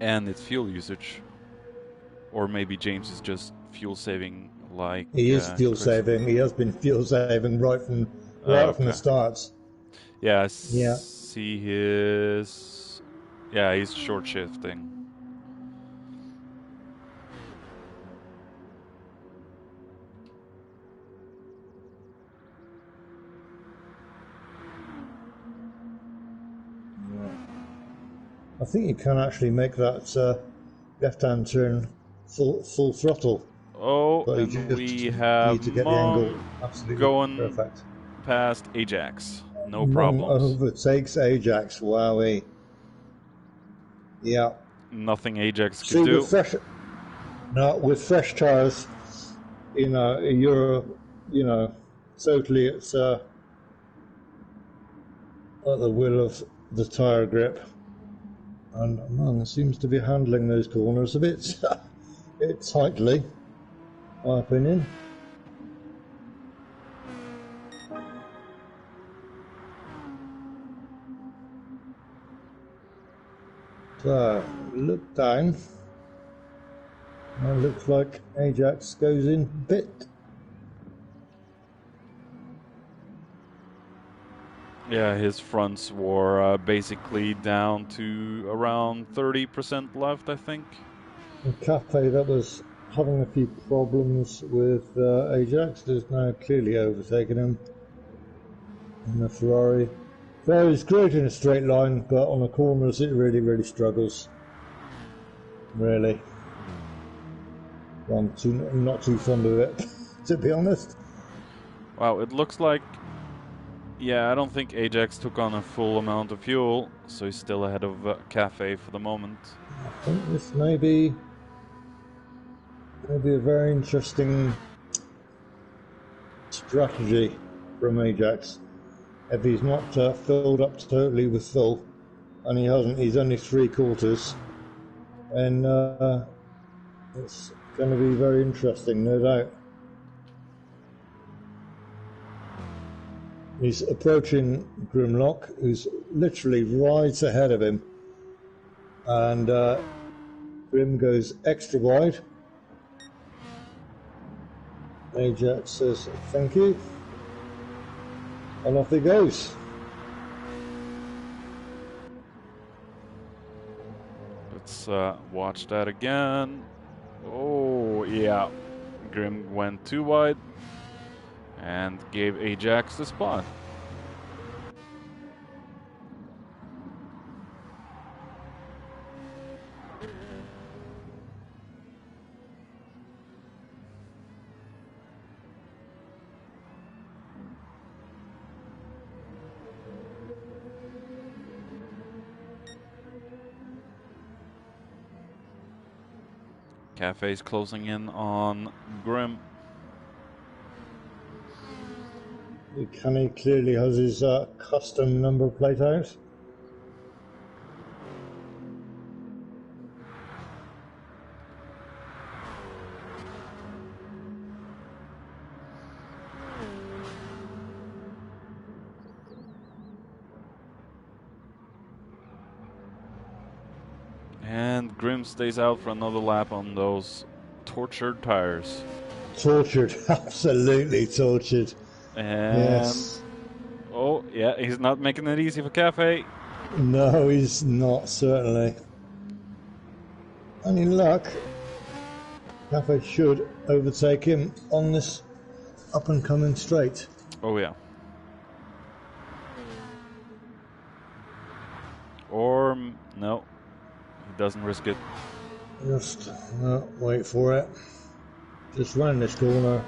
and its fuel usage. Or maybe James is just fuel saving like he is fuel saving. He has been fuel saving right from the starts. Yeah, see his... Yeah, he's short shifting. I think you can actually make that left-hand turn full throttle. Oh, but and you just we have need to get the angle Mong absolutely going perfect. past Ajax. No Mong problems. overtakes Ajax. Wowie. Yeah. Nothing Ajax could See, do. with fresh tires, you're totally it's at the will of the tire grip. And man, seems to be handling those corners a bit tightly, my opinion. So, look down. And looks like Ajax goes in bit. Yeah, his fronts were basically down to around 30% left, I think. And Cafe, that was having a few problems with Ajax, is now clearly overtaken him in the Ferrari. Ferrari's great in a straight line, but on the corners it really, really struggles. Really. I'm not too fond of it, to be honest. Wow, it looks like... Yeah, I don't think Ajax took on a full amount of fuel, so he's still ahead of Cafe for the moment. I think this may be a very interesting strategy from Ajax. If he's not filled up totally with full, and he hasn't, he's only 3/4, and it's going to be very interesting, no doubt. He's approaching Grimlock, who's literally right ahead of him, and Grim goes extra wide. Ajax says thank you, and off he goes. Let's watch that again. Oh, yeah. Grim went too wide and gave Ajax the spot. Cafe's closing in on Grim. Kenny clearly has his custom number plate out. And Grim stays out for another lap on those tortured tires. Tortured, absolutely tortured. And yes. Oh, yeah, he's not making it easy for Cafe. No, he's not, certainly. And in luck, Cafe should overtake him on this up and coming straight. Oh, yeah. Or, no, he doesn't risk it. Just wait for it. Just round this corner.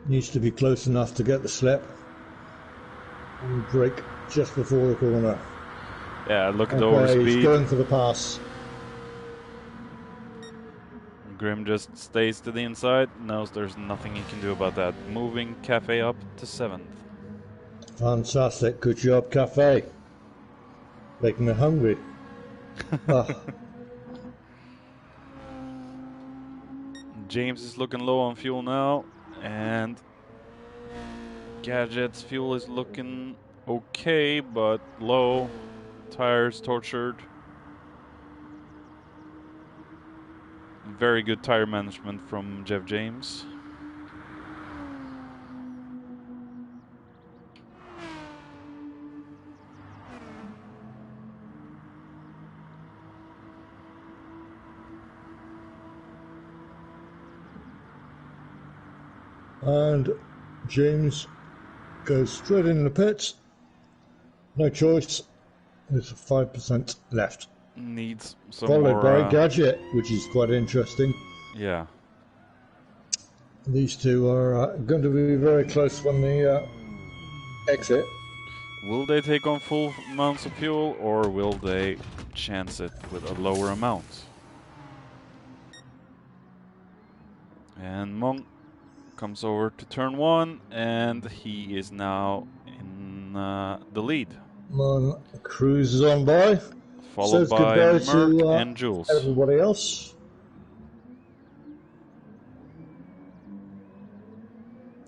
Needs to be close enough to get the slip. And brake just before the corner. Yeah, look at the overspeed. He's going for the pass. Grim just stays to the inside, knows there's nothing he can do about that. Moving Cafe up to 7th. Fantastic, good job, Cafe. Making me hungry. James is looking low on fuel now, and Gadget's fuel is looking okay, but low. Tires tortured. Very good tire management from Jeff James. And James goes straight in the pits. No choice. There's 5% left. Needs some Followed more. by Gadget, which is quite interesting. Yeah. These two are going to be very close when they exit. Will they take on full amounts of fuel, or will they chance it with a lower amount? And Monk comes over to turn 1, and he is now in the lead. Mon cruises on by. Followed Says by goodbye Merck to and Jules. everybody else.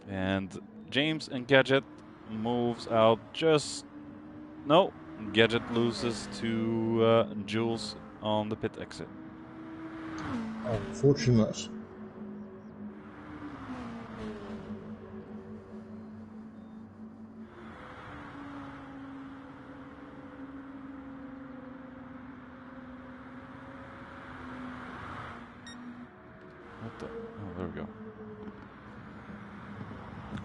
And James and Gadget moves out just... No, Gadget loses to Jules on the pit exit. Unfortunate. What the? Oh, there we go.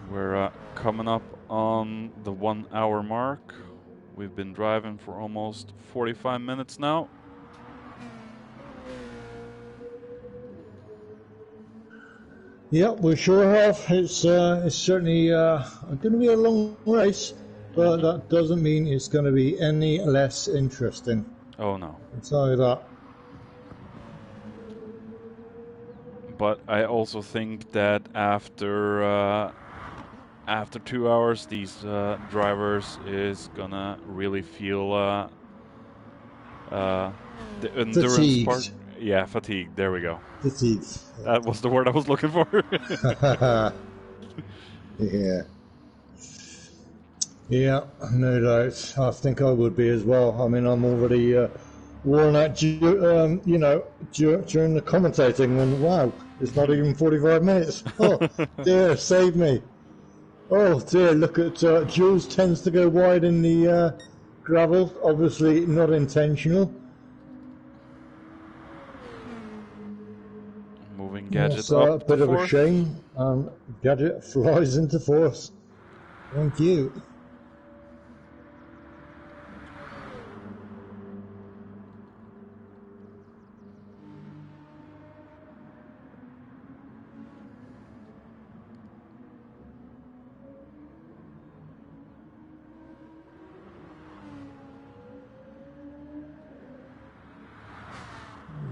We're coming up on the 1 hour mark. We've been driving for almost 45 minutes now. Yeah, we sure have. It's certainly going to be a long race, but that doesn't mean it's going to be any less interesting. Oh no. I'll tell you that. But I also think that after 2 hours, these drivers is gonna really feel the endurance Fatigued. part. Yeah, fatigue. There we go. Fatigue. That was the word I was looking for. Yeah. Yeah, no doubt. I think I would be as well. I mean, I'm already worn out, during the commentating, and wow, it's not even 45 minutes. Oh, dear, save me. Oh, dear, look at Jules tends to go wide in the gravel. Obviously not intentional. Moving Gadget It's up a bit to of a fourth. shame. Gadget flies into fourth. Thank you.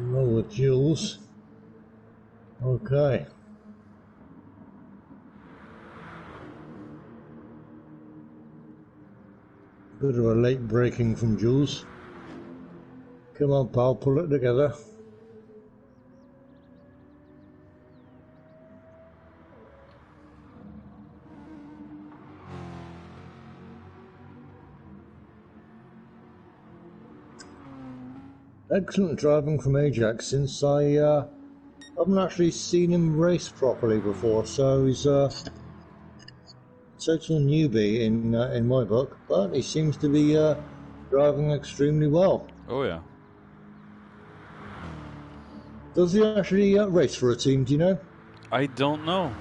Roll with Jules. Okay. Bit of a late braking from Jules. Come on, pal, pull it together. Excellent driving from Ajax, since I haven't actually seen him race properly before, so he's a total newbie in my book, but he seems to be driving extremely well. Oh yeah. Does he actually race for a team, do you know? I don't know.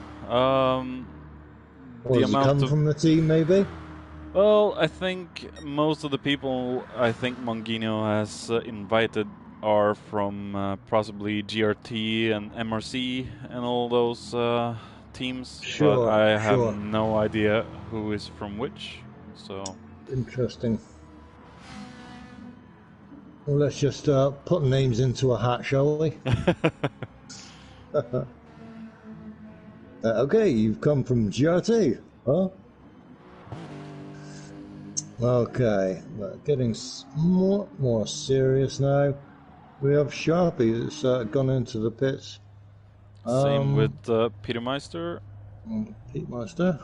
Or does he come from the team, maybe? Well, I think most of the people I think Mongino has invited are from possibly GRT and MRC and all those teams. Sure, but I have sure. no idea who is from which. So Interesting. Well, let's just put names into a hat, shall we? Okay, you've come from GRT, huh? Okay, getting more serious now. We have Sharpie that's gone into the pits. Same with Peter Meister. Pete Meister.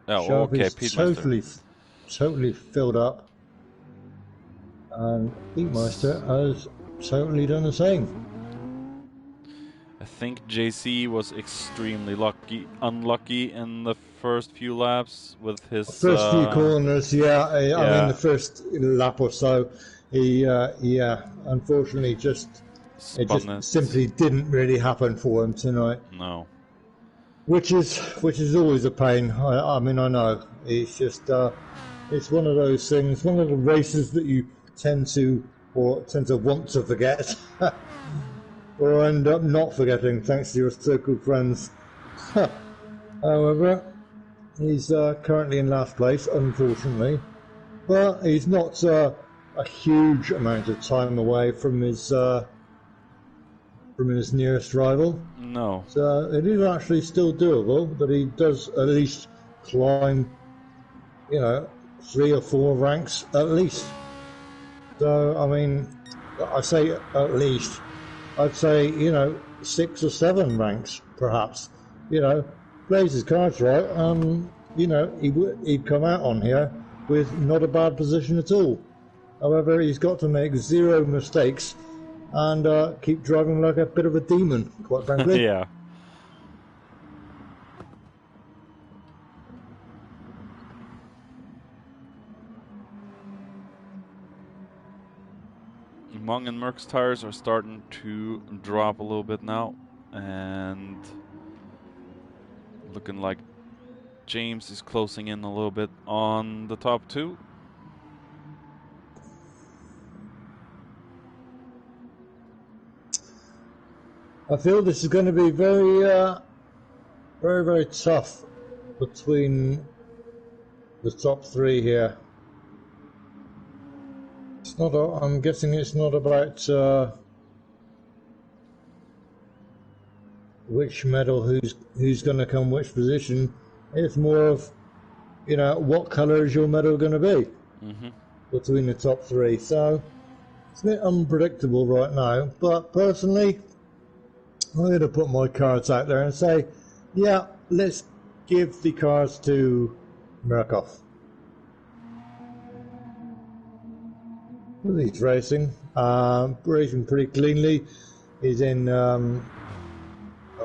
Oh, Sharpie's okay, Pete Meister. totally filled up. And Pete Meister has totally done the same. I think JC was extremely unlucky in the first few laps with his... First few corners, yeah. I mean, the first lap or so, he, unfortunately, it just simply didn't really happen for him tonight. No. which is always a pain. I mean, I know it's just it's one of those things, one of the races that you tend to want to forget, or end up not forgetting thanks to your circle of friends. However, he's currently in last place, unfortunately, but he's not a huge amount of time away from his nearest rival. No. So it is actually still doable that he does at least climb, 3 or 4 ranks at least. So, I mean, I say at least, I'd say, 6 or 7 ranks, perhaps. Plays his cards right, he'd come out on here with not a bad position at all. However, he's got to make 0 mistakes and keep driving like a bit of a demon, quite frankly. Yeah. Mung and Merck's tires are starting to drop a little bit now, and looking like James is closing in a little bit on the top 2. I feel this is going to be very, very, very tough between the top 3 here. It's not. I'm guessing it's not about which medal, who's going to come which position. It's more of, what colour is your medal going to be between the top 3. So it's a bit unpredictable right now. But personally, I'm going to put my cards out there and say, yeah, let's give the cards to Murkoff. He's racing pretty cleanly. He's in a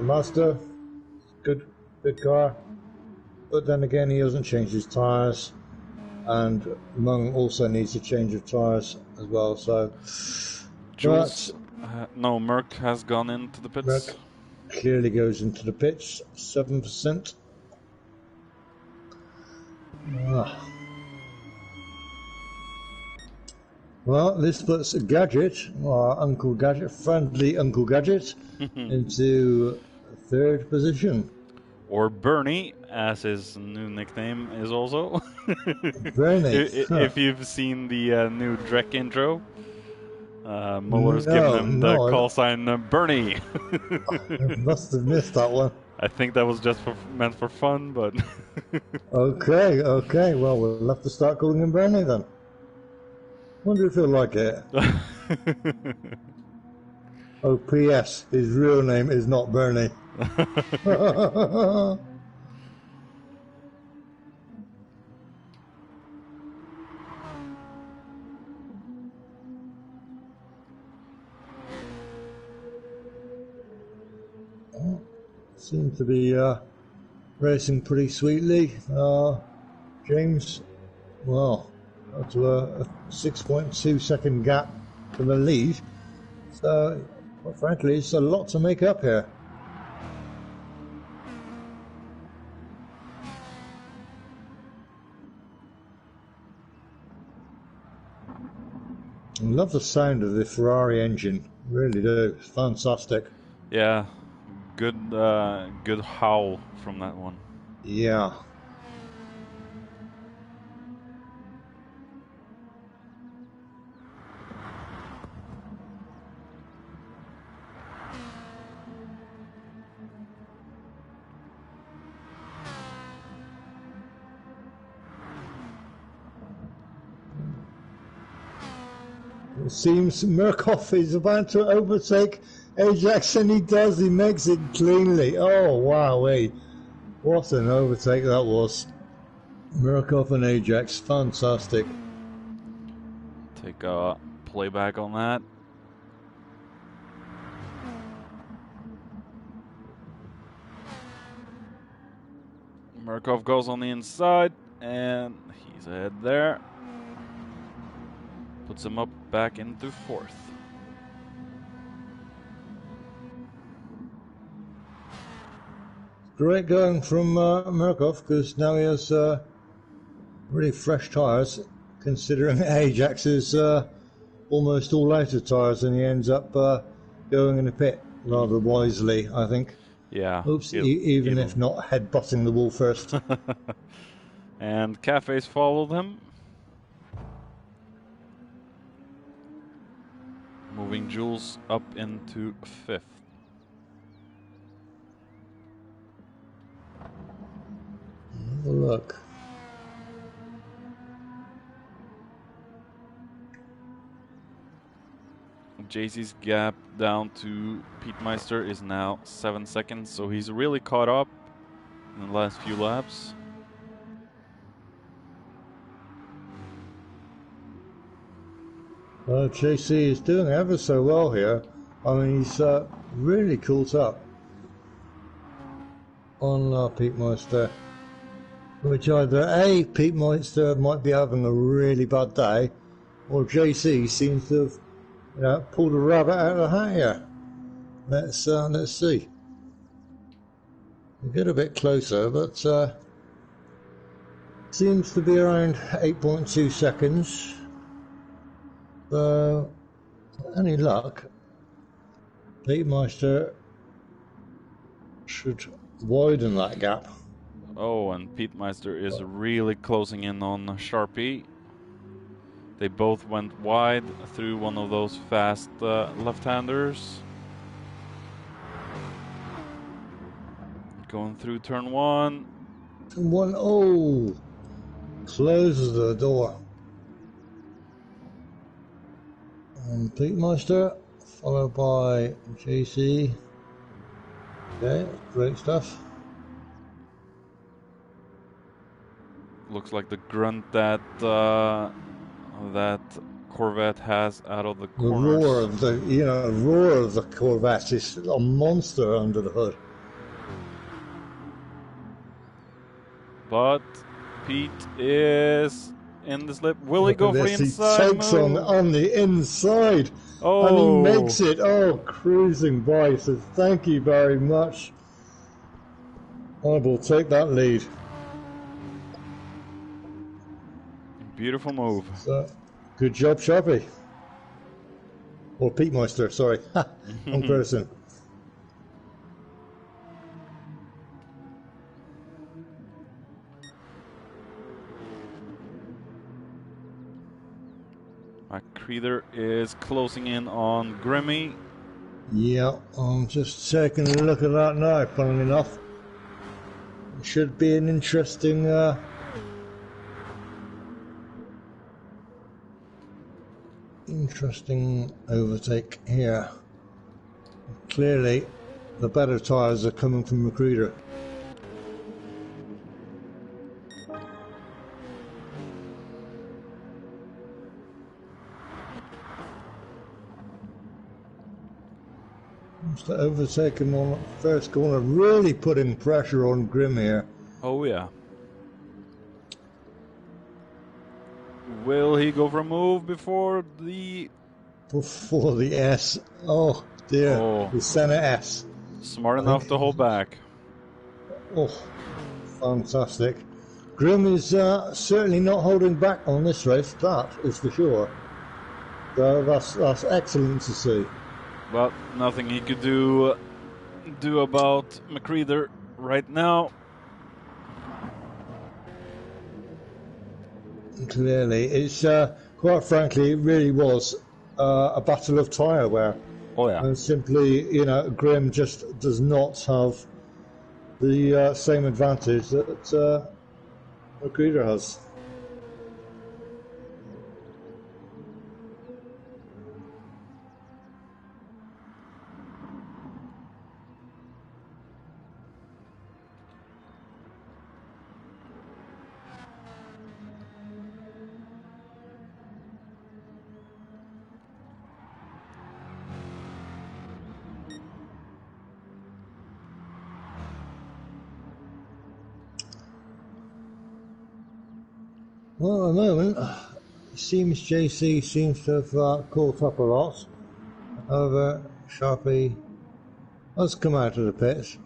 Mazda, good car. But then again, he hasn't changed his tyres, and Mung also needs a change of tyres as well. So, Jules, no, Merck has gone into the pits. Merck clearly goes into the pits, 7%. Well, this puts Gadget, Uncle Gadget, friendly Uncle Gadget, into 3rd position. Or Bernie, as his new nickname is also. Bernie. If you've seen the new Drek intro, Muller's given him the call sign Bernie. I must have missed that one. I think that was just meant for fun, but... Okay, well, we'll have to start calling him Bernie then. Wonder if he'll like it. Oh, P.S. His real name is not Bernie. Seems to be racing pretty sweetly. James, well, to a 6.2 second gap to the lead. So, well, frankly, it's a lot to make up here. I love the sound of the Ferrari engine, really do. It's fantastic. Yeah, good howl from that one. Yeah. It seems Murkoff is about to overtake Ajax, and he does. He makes it cleanly. Oh, wow. What an overtake that was. Murkoff and Ajax. Fantastic. Take a playback on that. Murkoff goes on the inside, and he's ahead there. Puts him up back into 4th. great going from Murkoff, because now he has really fresh tyres, considering Ajax is almost all out of tyres, and he ends up going in the pit rather wisely, I think. Yeah. Oops, even if not headbutting the wall first. And Cafes followed him. Moving Jules up into 5th. Have a look. JC's gap down to Pete Meister is now 7 seconds, so he's really caught up in the last few laps. JC is doing ever so well here. I mean, he's really caught up on Pete Meister, which either A, Pete Meister might be having a really bad day, or JC seems to have pulled a rabbit out of the hat here. Let's see. We get a bit closer, but seems to be around 8.2 seconds. So, any luck, Pete Meister should widen that gap. Oh, and Pete Meister is really closing in on Sharpie. They both went wide through one of those fast left-handers. Going through turn 1. Turn 1, oh! Closes the door. And Pete Meister, followed by JC. Okay, great stuff. Looks like the grunt that that Corvette has out of the corners. The roar of the, roar of the Corvette is a monster under the hood. But Pete is in the slip. Will he go for the inside? He takes on the inside. Oh. And he makes it. Oh, cruising by. So thank you very much. I will take that lead. Beautiful move. So, good job, Sharpie. Or Pete Meister, sorry. Wrong person. McCreeder is closing in on Grimmy. Yeah, I'm just taking a look at that now, funnily enough. It should be an interesting overtake here. Clearly, the better tyres are coming from McCreeder. To overtake him on the first corner, really putting pressure on Grim here. Oh yeah. Will he go for a move before the S? Oh dear, oh. The center S. Smart enough to hold back. Oh, fantastic. Grim is certainly not holding back on this race, that is for sure. So that's excellent to see. But nothing he could do about McCreeder right now. Clearly, it's quite frankly, it really was a battle of tyre wear. Oh yeah. And simply, Grim just does not have the same advantage that McCreeder has. Well, at the moment, it seems JC seems to have caught up a lot. However, Sharpie has come out of the pits.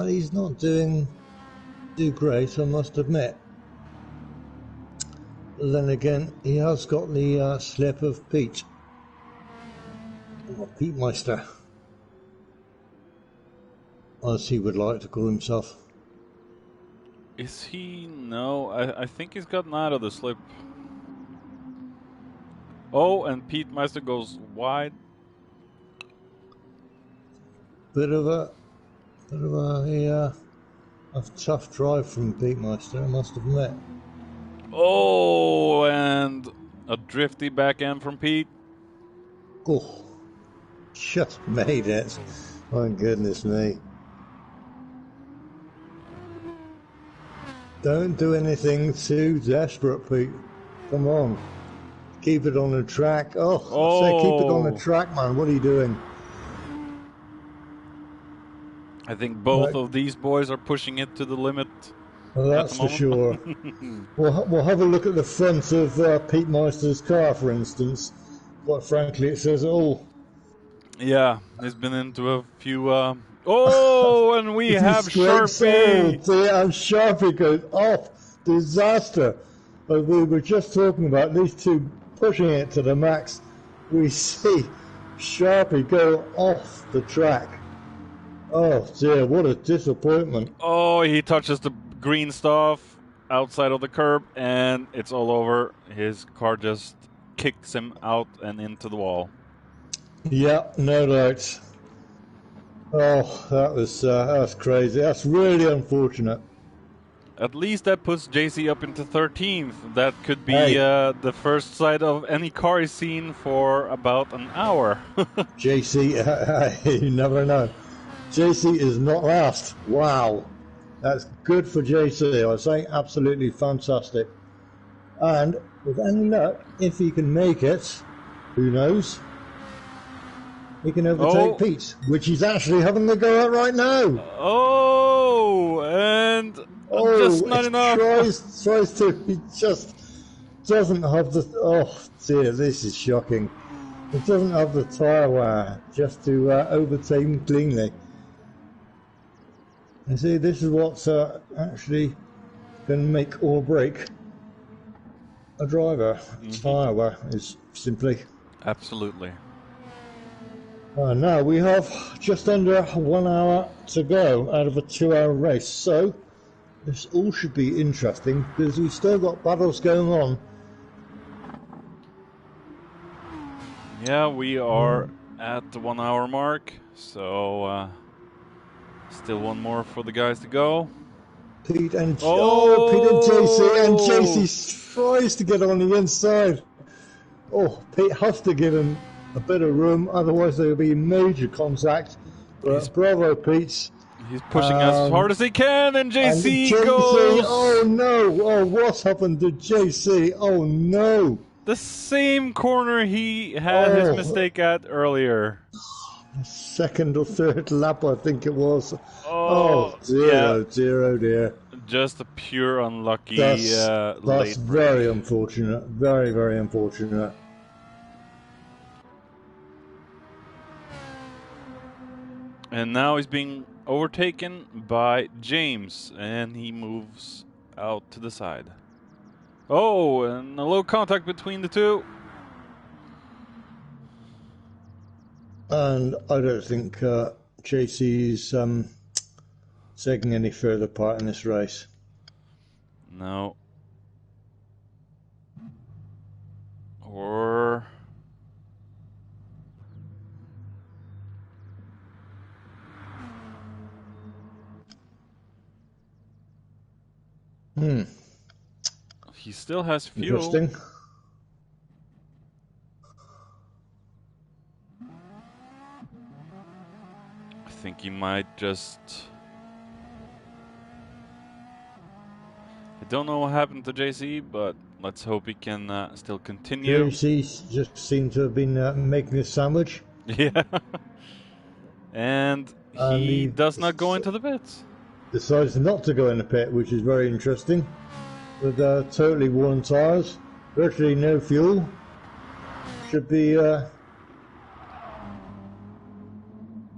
He's not doing too great, I must admit. But then again, he has got the slip of Pete. Or Pete Meister, as he would like to call himself. Is he? No, I think he's gotten out of the slip. Oh, and Pete Meister goes wide. Bit of a tough drive from Pete Meister, I must admit. Oh, and a drifty back end from Pete. Oh, just made it. My goodness me. Don't do anything too desperate, Pete. Come on. Keep it on the track. Oh, I say keep it on the track, man. What are you doing? I think both of these boys are pushing it to the limit. Well, that's for sure. We'll have a look at the front of Pete Meister's car, for instance. Quite frankly, it says it all. Yeah, he's been into a few... Oh, and we have Sharpie! Oh dear, and Sharpie goes off. Disaster. As we were just talking about these two pushing it to the max, we see Sharpie go off the track. Oh dear, what a disappointment. Oh, he touches the green stuff outside of the curb and it's all over. His car just kicks him out and into the wall. Yeah, no doubt. Oh, that's crazy. That's really unfortunate. At least that puts JC up into 13th. That could be the first sight of any car he's seen for about an hour. JC, you never know. JC is not last. Wow. That's good for JC. I was saying absolutely fantastic. And with any luck, if he can make it, who knows? He can overtake Pete, which he's actually having to go at right now. Oh, and just not enough. Tries to, he just doesn't have the, oh dear, this is shocking. He doesn't have the tyre wear just to overtake him cleanly. You see, this is what's actually going to make or break a driver. Tyre wear is simply. Absolutely. Now we have just under 1 hour to go out of a 2-hour race, so this all should be interesting because we've still got battles going on. Yeah, we are at the 1 hour mark, so still one more for the guys to go. Pete and JC, and JC tries to get on the inside. Oh, Pete has to give him a bit of room, otherwise there will be major contact. But bravo, Pete. He's pushing as hard as he can, and JC goes. Oh no! Oh, what's happened to JC? Oh no! The same corner he had his mistake at earlier. Second or third lap, I think it was. Oh dear, oh dear, oh dear. Just a pure unlucky that's late very unfortunate. Very, very unfortunate. And now he's being overtaken by James, and he moves out to the side. Oh, and a little contact between the two. And I don't think JC's taking any further part in this race. No. Or... He still has fuel. Interesting. I think he might just... I don't know what happened to JC, but let's hope he can still continue. JC just seemed to have been making a sandwich. Yeah. And he does not go into the pits. Decides not to go in the pit, which is very interesting. With totally worn tyres, virtually no fuel. Should be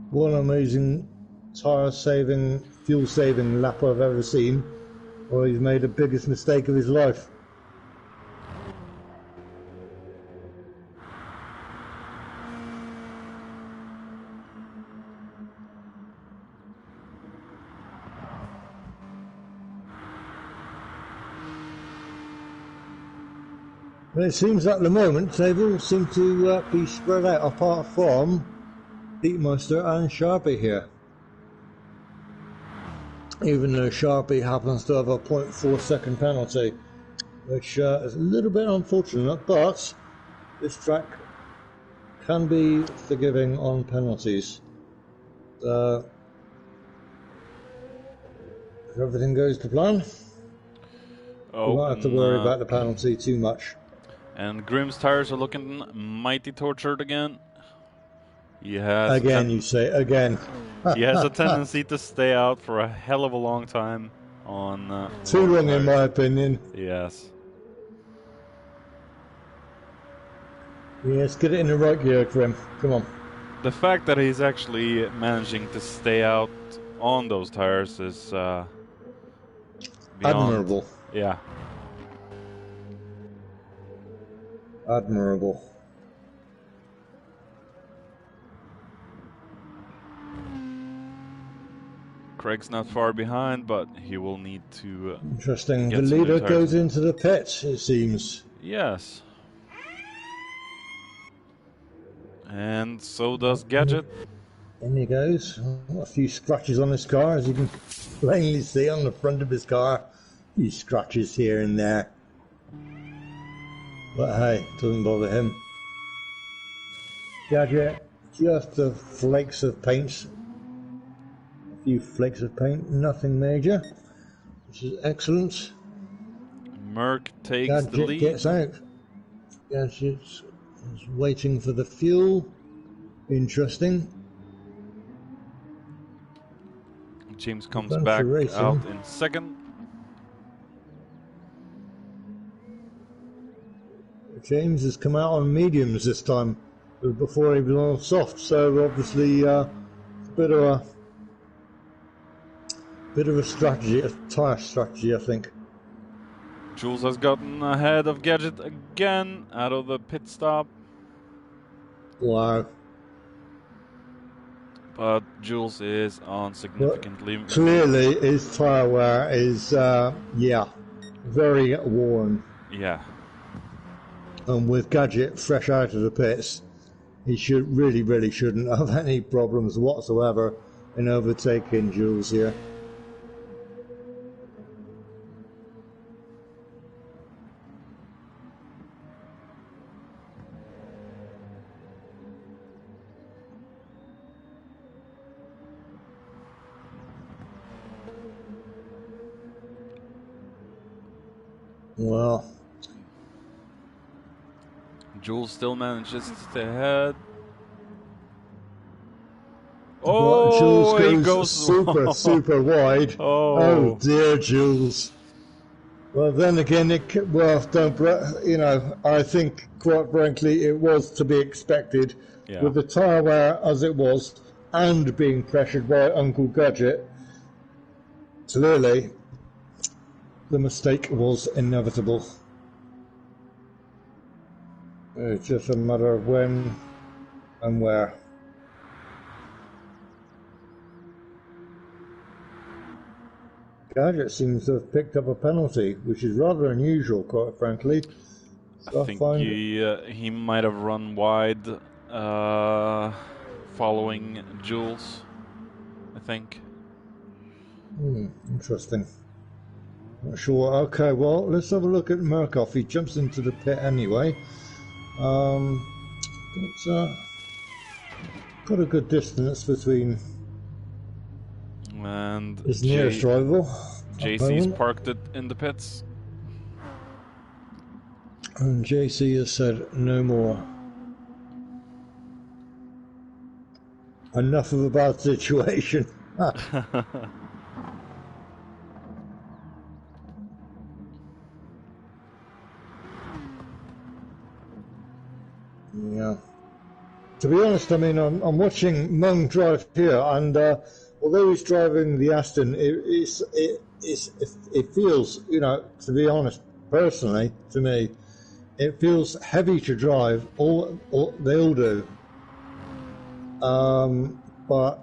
one amazing tyre saving fuel-saving lap I've ever seen, or he's made the biggest mistake of his life. But it seems at the moment they all seem to be spread out, apart from Beatmeister and Sharpie here. Even though Sharpie happens to have a 0.4 second penalty, which is a little bit unfortunate, but this track can be forgiving on penalties. If everything goes to plan, we won't have to worry about the penalty too much. And Grimm's tires are looking mighty tortured again. He has again, you say again. He has a tendency to stay out for a hell of a long time on too long tires. In my opinion. Yes. Yes, get it in the right gear, Grim. Come on. The fact that he's actually managing to stay out on those tires is beyond admirable. Yeah. Admirable. Craig's not far behind, but he will need to interesting. The leader goes into the pits, it seems. Yes. And so does Gadget. In he goes. A few scratches on his car, as you can plainly see on the front of his car. A few scratches here and there. But hey, doesn't bother him. Gadget, just a flakes of paint. A few flakes of paint, nothing major, which is excellent. Merc takes Gadget the lead. Gets out. Gadget is waiting for the fuel. Interesting. James comes back out in second. James has come out on mediums this time, before he was on soft, so obviously a bit of a strategy, a tyre strategy, I think. Jules has gotten ahead of Gadget again out of the pit stop. Wow. But Jules is on significantly. Clearly his tyre wear is, very worn. Yeah. And with Gadget fresh out of the pits, he really shouldn't have any problems whatsoever in overtaking Jules here. Well, Jules still manages to stay ahead. Oh, Jules goes super wide. Oh dear, Jules. Well, then again, I think quite frankly it was to be expected, with the tyre wear as it was, and being pressured by Uncle Gadget. Clearly, the mistake was inevitable. It's just a matter of when and where. Gadget seems to have picked up a penalty, which is rather unusual, quite frankly. So I think he might have run wide following Jules, I think. Interesting. Not sure. Okay, well, let's have a look at Murkoff. He jumps into the pit anyway. Got a good distance between and his nearest rival. JC's parked it in the pits. And JC has said no more. Enough of a bad situation. Yeah. To be honest, I mean, I'm watching Mung drive here, and although he's driving the Aston, it feels, to be honest, personally, to me, it feels heavy to drive. They all do. But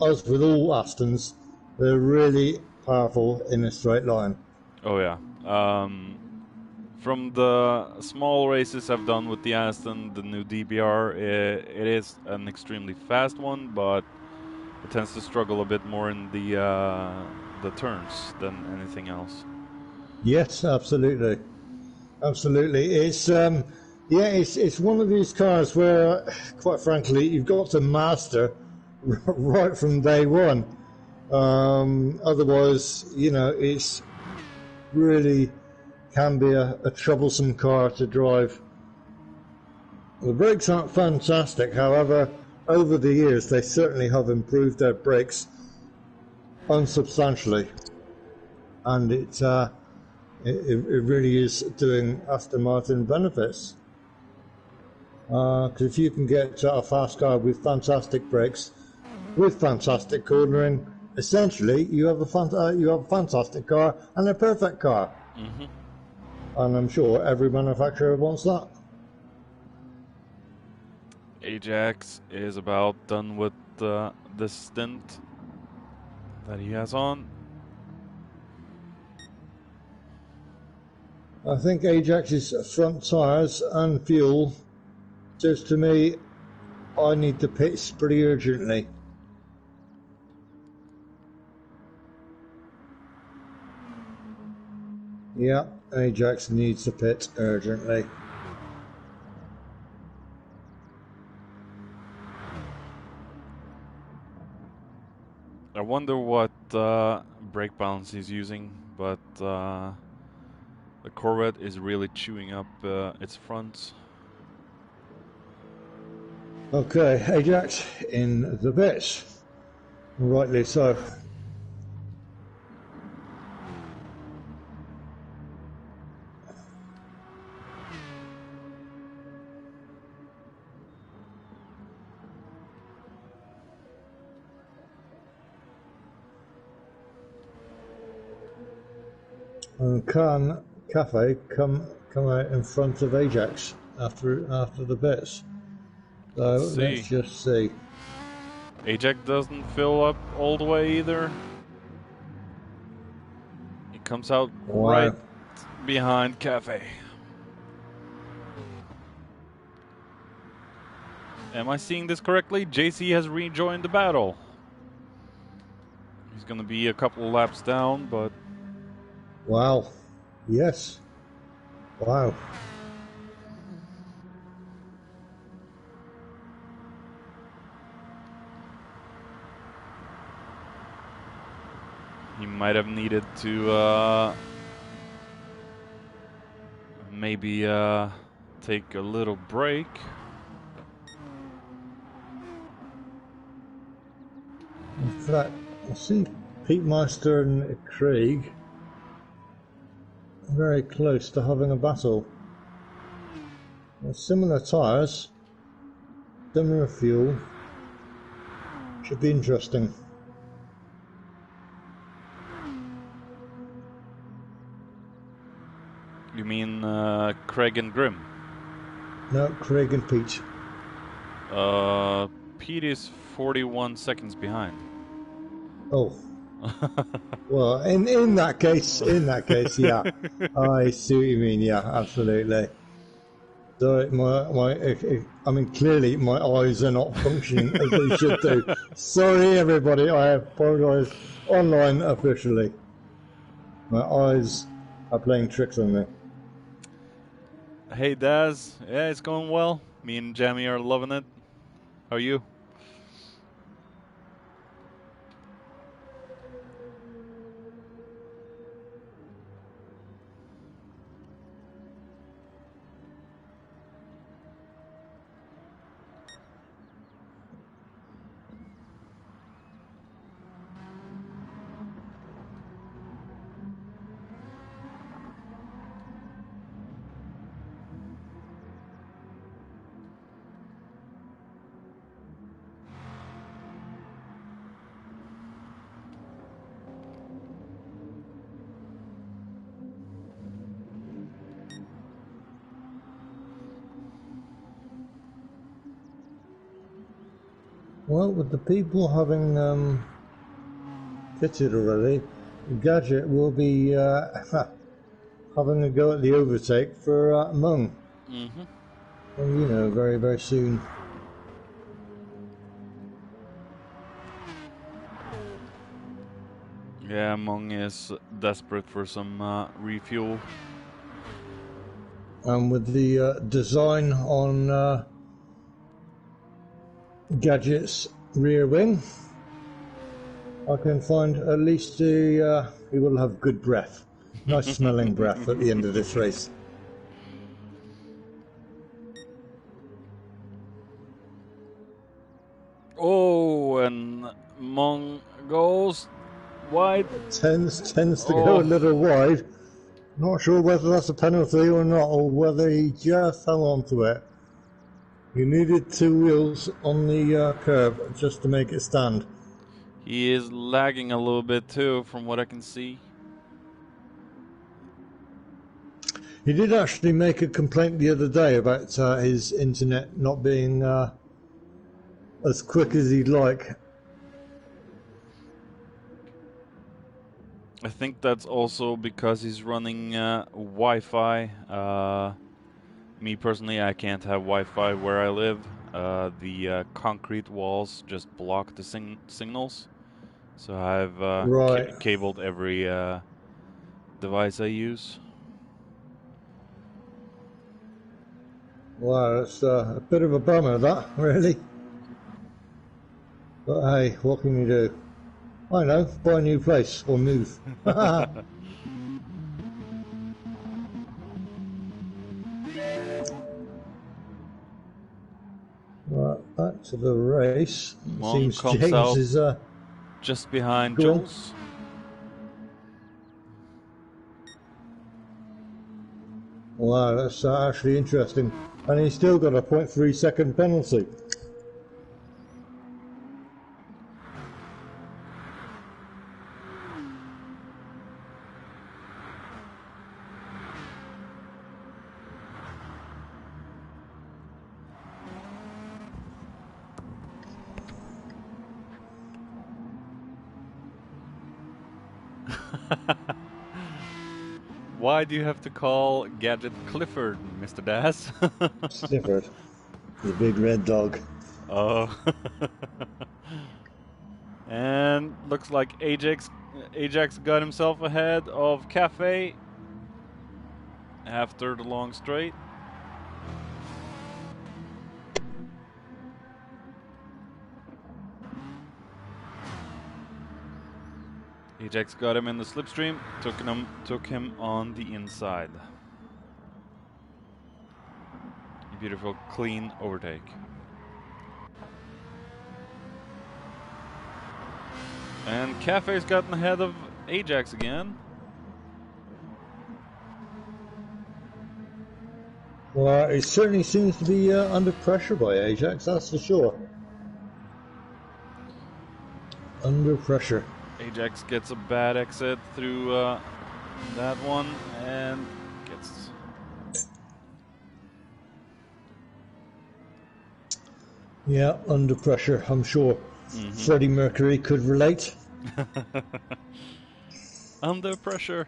as with all Astons, they're really powerful in a straight line. Oh yeah. From the small races I've done with the Aston, the new DBR, it is an extremely fast one, but it tends to struggle a bit more in the turns than anything else. Yes, absolutely. It's it's one of these cars where, quite frankly, you've got to master right from day one. Otherwise, it's really can be a troublesome car to drive. The brakes aren't fantastic, however, over the years they certainly have improved their brakes unsubstantially, and it really is doing Aston Martin benefits. Because if you can get a fast car with fantastic brakes, with fantastic cornering, essentially you have a fantastic car and a perfect car. Mm-hmm. And I'm sure every manufacturer wants that. Ajax is about done with the stint that he has on. I think Ajax's front tyres and fuel says to me, I need the pits pretty urgently. Yeah, Ajax needs the pit urgently. I wonder what brake balance he's using, but the Corvette is really chewing up its fronts. Okay, Ajax in the pits. Rightly so. And can Cafe come out in front of Ajax after the pits? So let's just see. Ajax doesn't fill up all the way either. He comes out right behind Cafe. Am I seeing this correctly? JC has rejoined the battle. He's going to be a couple laps down, but... Wow. Yes. Wow. He might have needed to maybe take a little break. In fact, I see Pete Meister and Craig very close to having a battle. Similar tyres, similar fuel. Should be interesting. You mean Craig and Grim? No, Craig and Pete. Pete is 41 seconds behind. Oh. Well, in that case, yeah. I see what you mean, yeah, absolutely. So clearly my eyes are not functioning as they should do. Sorry, everybody, I apologise online officially. My eyes are playing tricks on me. Hey, Daz. Yeah, it's going well. Me and Jamie are loving it. How are you? Well, with the people having pitted already, Gadget will be having a go at the overtake for Mung. Mm-hmm. And you know, very, very soon. Yeah, Mong is desperate for some refuel. And with the design on Gadget's rear wing, I can find at least he will have good breath. Nice smelling breath at the end of this race. Oh, and Mong goes wide. Tends to go a Oh, little wide. Not sure whether that's a penalty or not, or whether he just hung onto it. He needed two wheels on the curb just to make it stand. he is lagging a little bit too, from what I can see. He did actually make a complaint the other day about his internet not being as quick as he'd like. I think that's also because he's running Wi-Fi. Me personally, I can't have Wi-Fi where I live. The concrete walls just block the signals, so I've Right. cabled every device I use. Wow, that's a bit of a bummer, that, really. But hey, what can you do? I know, buy a new place or move. Right, back to the race. It Mong seems comes James out is just behind go on. Jules. Wow, that's actually interesting. And he's still got a 0.3 second penalty. Why do you have to call Gadget Clifford, Mr. Das? Clifford, the big red dog. Oh. And looks like Ajax got himself ahead of Cafe after the long straight. Ajax got him in the slipstream, took him on the inside. Beautiful, clean overtake. And Cafe's gotten ahead of Ajax again. Well, it certainly seems to be under pressure by Ajax, that's for sure. Under pressure. Ajax gets a bad exit through that one and gets... Yeah, under pressure, I'm sure. Freddie Mercury could relate. Under pressure.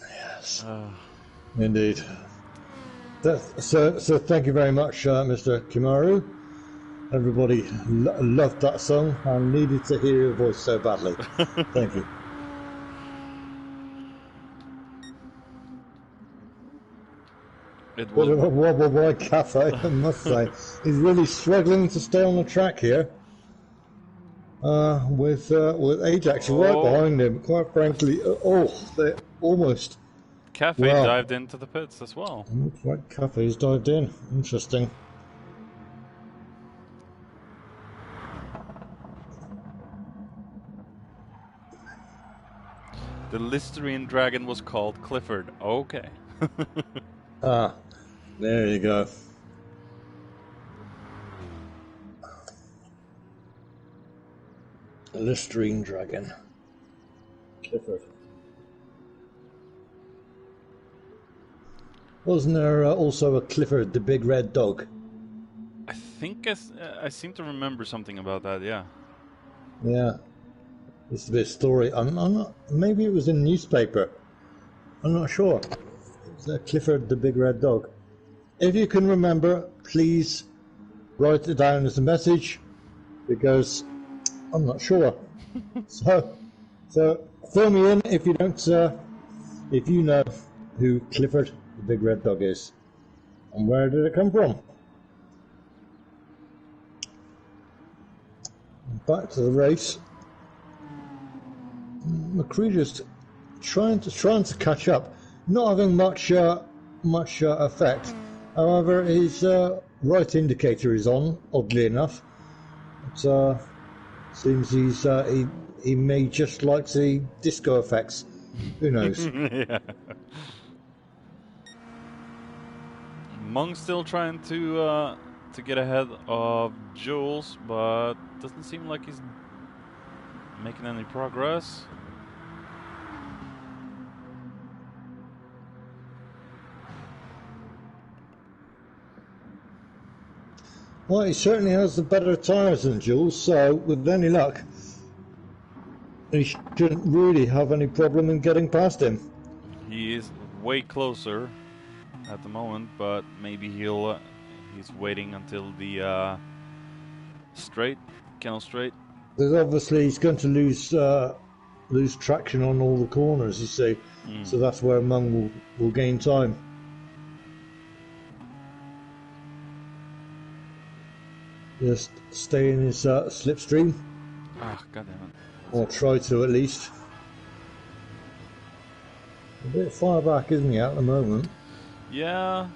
Yes. Indeed. So thank you very much, Mr. Kimaru. Everybody loved that song and needed to hear your voice so badly. Thank you. It Bit of was... a wobble boy Cafe, I must say. He's really struggling to stay on the track here. With Ajax right behind him. Quite frankly, they almost. Cafe dived into the pits as well. Looks like Cafe's dived in. Interesting. The Listerine dragon was called Clifford. Okay. There you go. Listerine dragon. Clifford. Wasn't there also a Clifford, the big red dog? I think I seem to remember something about that. Yeah. Yeah. Used to be a story. I'm not. Maybe it was in a newspaper. I'm not sure. It was Clifford the Big Red Dog. If you can remember, please write it down as a message, because I'm not sure. So fill me in if you don't. If you know who Clifford the Big Red Dog is, and where did it come from? Back to the race. Macready's trying to catch up, not having much effect. However, his right indicator is on, oddly enough. It seems he may just like the disco effects. Who knows? Yeah. Mung's still trying to get ahead of Jules, but doesn't seem like he's making any progress. Well, he certainly has the better tyres than Jules, so with any luck, he shouldn't really have any problem in getting past him. He is way closer at the moment, but maybe he's waiting until the Kennel Straight. Because obviously he's going to lose traction on all the corners, you see. So that's where Mung will gain time. Just stay in his slipstream. Ah, goddamn it. Or try to, at least. A bit far back, isn't he, at the moment? Yeah.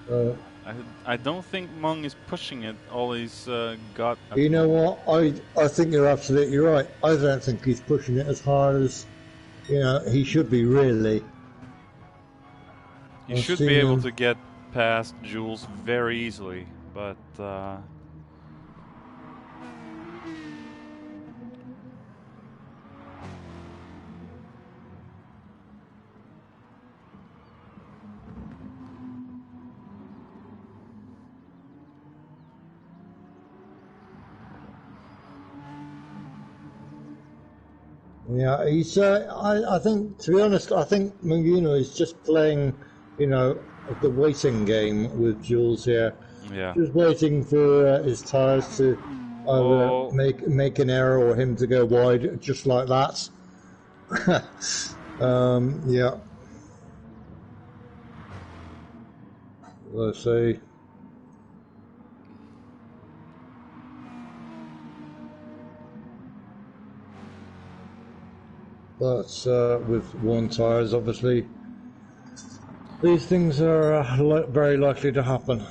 I don't think Mung is pushing it. All he's got. You know what? I think you're absolutely right. I don't think he's pushing it as hard as he should be, really. He should be able to get past Jules very easily, but yeah, he's. I think, to be honest, I think Mungino is just playing, the waiting game with Jules here. yeah. Just waiting for his tyres to either make an error or him to go wide, just like that. Yeah. Let's see. But with worn tyres, obviously, these things are very likely to happen.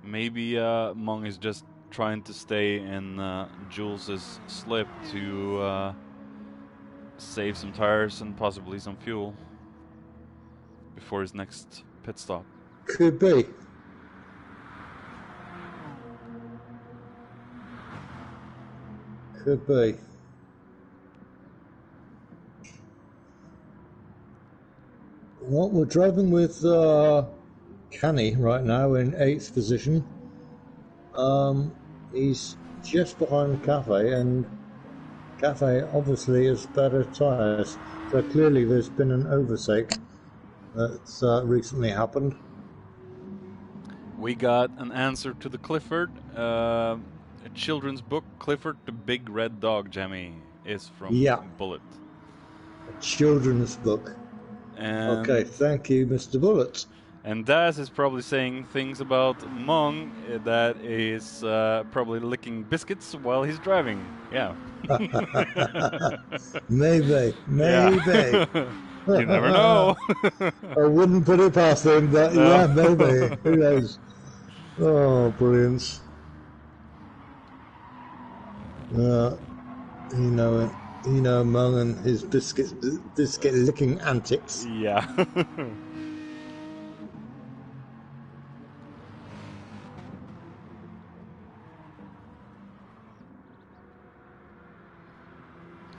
Maybe Mung is just trying to stay in Jules's slip to save some tires and possibly some fuel before his next pit stop. Could be. Could be. Well, we're driving with Canny right now in 8th position. He's just behind Cafe, and Cafe obviously has better tyres. So clearly there's been an overtake that's recently happened. We got an answer to the Clifford. A children's book, Clifford the Big Red Dog, Jammy, is from Bullet. A children's book. And okay, thank you, Mr. Bullet. And Daz is probably saying things about Mung that is probably licking biscuits while he's driving. Yeah. Maybe. Yeah. You never know. I wouldn't put it past him, but no. Yeah, maybe. Who knows? Oh, brilliant. You know it. You know Mung and his biscuit licking antics. Yeah.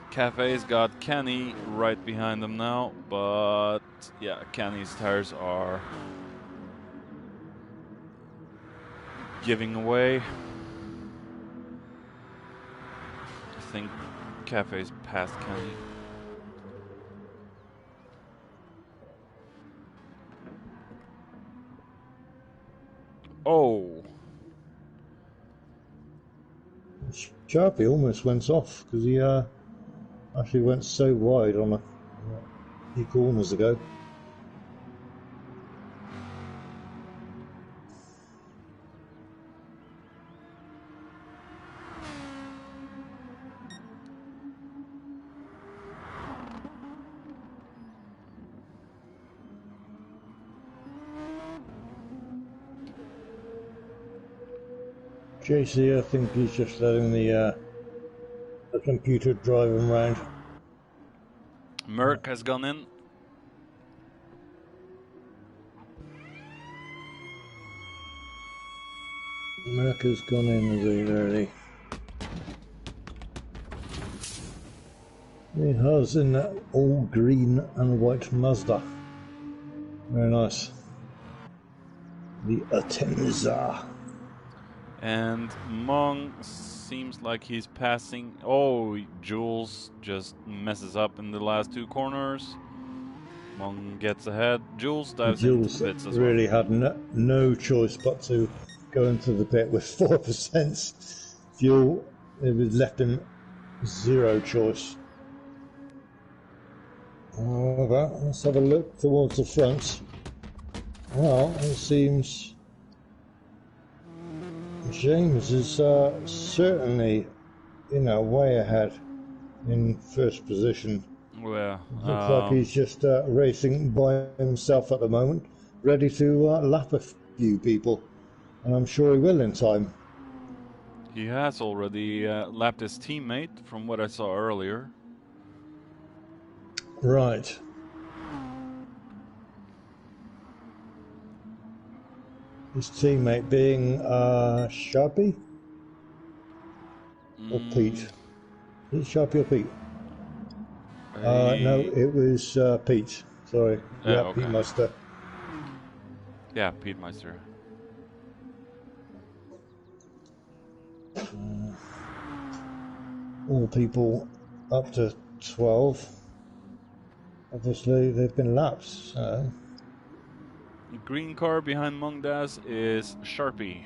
Cafe's got Kenny right behind them now, but yeah, Kenny's tires are giving away. think Cafe's past Candy. Oh! Sharpie almost went off because he actually went so wide on a few corners ago. JC, I think he's just letting the computer drive him round. Merc has gone in. America's gone in early. He has in that all green and white Mazda. Very nice. The Atenza. And Mong seems like he's passing. Oh, Jules just messes up in the last two corners. Mong gets ahead. Jules dives into the pits as well. Really had no choice but to go into the pit with 4% fuel. It was left him zero choice. However, let's have a look towards the front. Well, it seems James is certainly, way ahead in first position. Well, Looks like he's just racing by himself at the moment, ready to lap a few people, and I'm sure he will in time. he has already lapped his teammate from what I saw earlier. Right. His teammate being Sharpie? Or Pete? Is it Sharpie or Pete? No, it was Pete. Sorry. Yeah, okay. Pete Meister. Yeah, Pete Meister. All people up to 12. Obviously, they've been lapped. So. The green car behind Mongdas is Sharpie.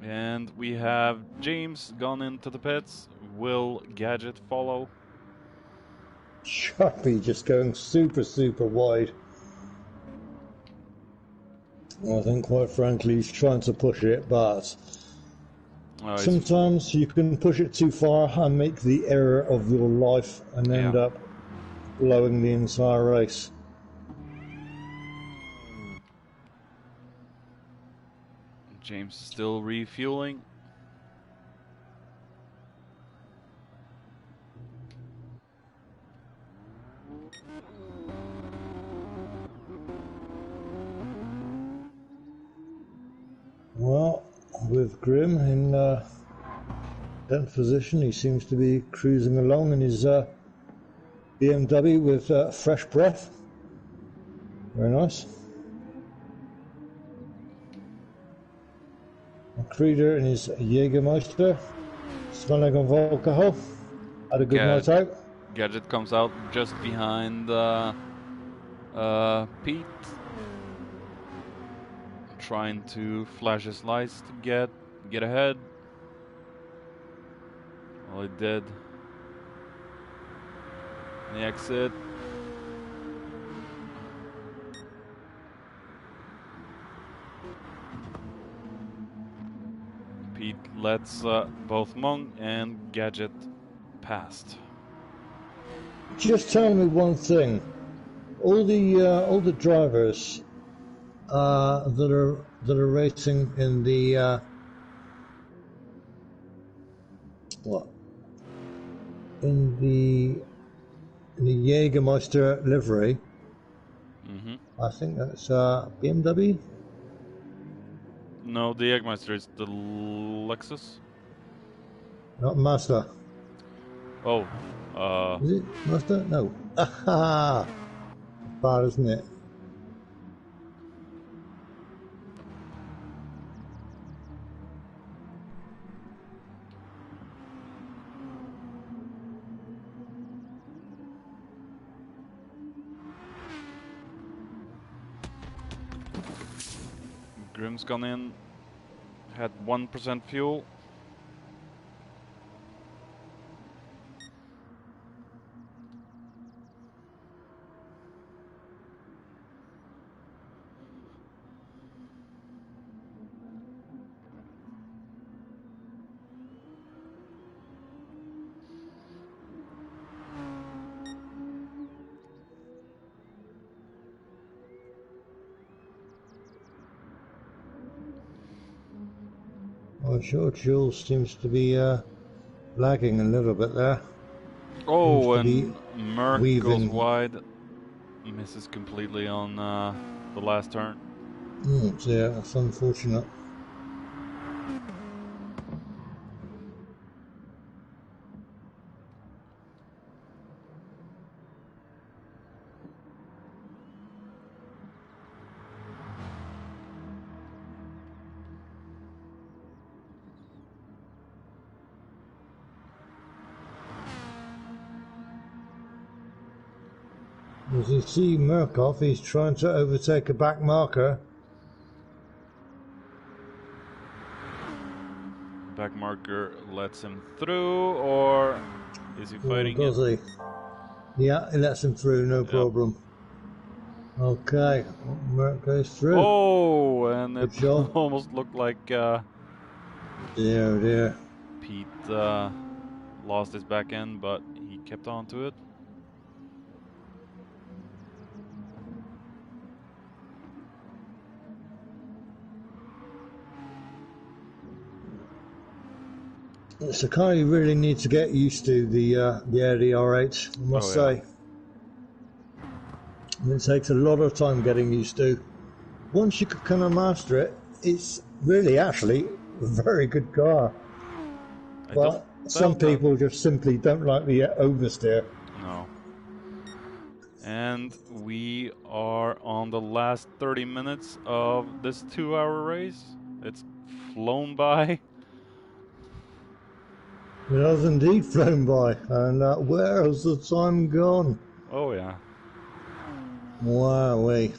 And we have James gone into the pits. Will Gadget follow? Sharpie just going super, super wide. I think, quite frankly, he's trying to push it, but sometimes you can push it too far and make the error of your life and end up blowing the entire race. James still refueling. Well, with Grim in 10th position, he seems to be cruising along in his BMW with fresh breath. Very nice. Creeder in his Jägermeister, smelling of alcohol. Had a good night out. Gadget comes out just behind Pete, trying to flash his lights to get ahead. Well, it did. The exit. Pete lets both Mong and Gadget past. Just tell me one thing: all the drivers that are racing in the in the Jägermeister livery. I think that's BMW. No, the Jägermeister is the Lexus. Not Mazda. Oh. Is it Mazda? No. Aha! Bad, isn't it? Grim's gone in. Had 1% fuel. Well, sure, Jules seems to be lagging a little bit there. Oh, and Merc weaving. goes wide. Misses completely on the last turn. Yeah, that's unfortunate. As you see Murkoff, he's trying to overtake a back marker. Back marker lets him through, or is he fighting does it? He? Yeah, he lets him through, no problem. Okay, Merc goes through. Oh, and it almost looked like dear. Pete lost his back end, but he kept on to it. It's a car you really need to get used to, the Audi R8, I must say. And it takes a lot of time getting used to. Once you can kind of master it, it's really actually a very good car. But some people just simply don't like the oversteer. No. And we are on the last 30 minutes of this 2-hour race. It's flown by. It has indeed flown by, and where has the time gone? Oh yeah. Wowee.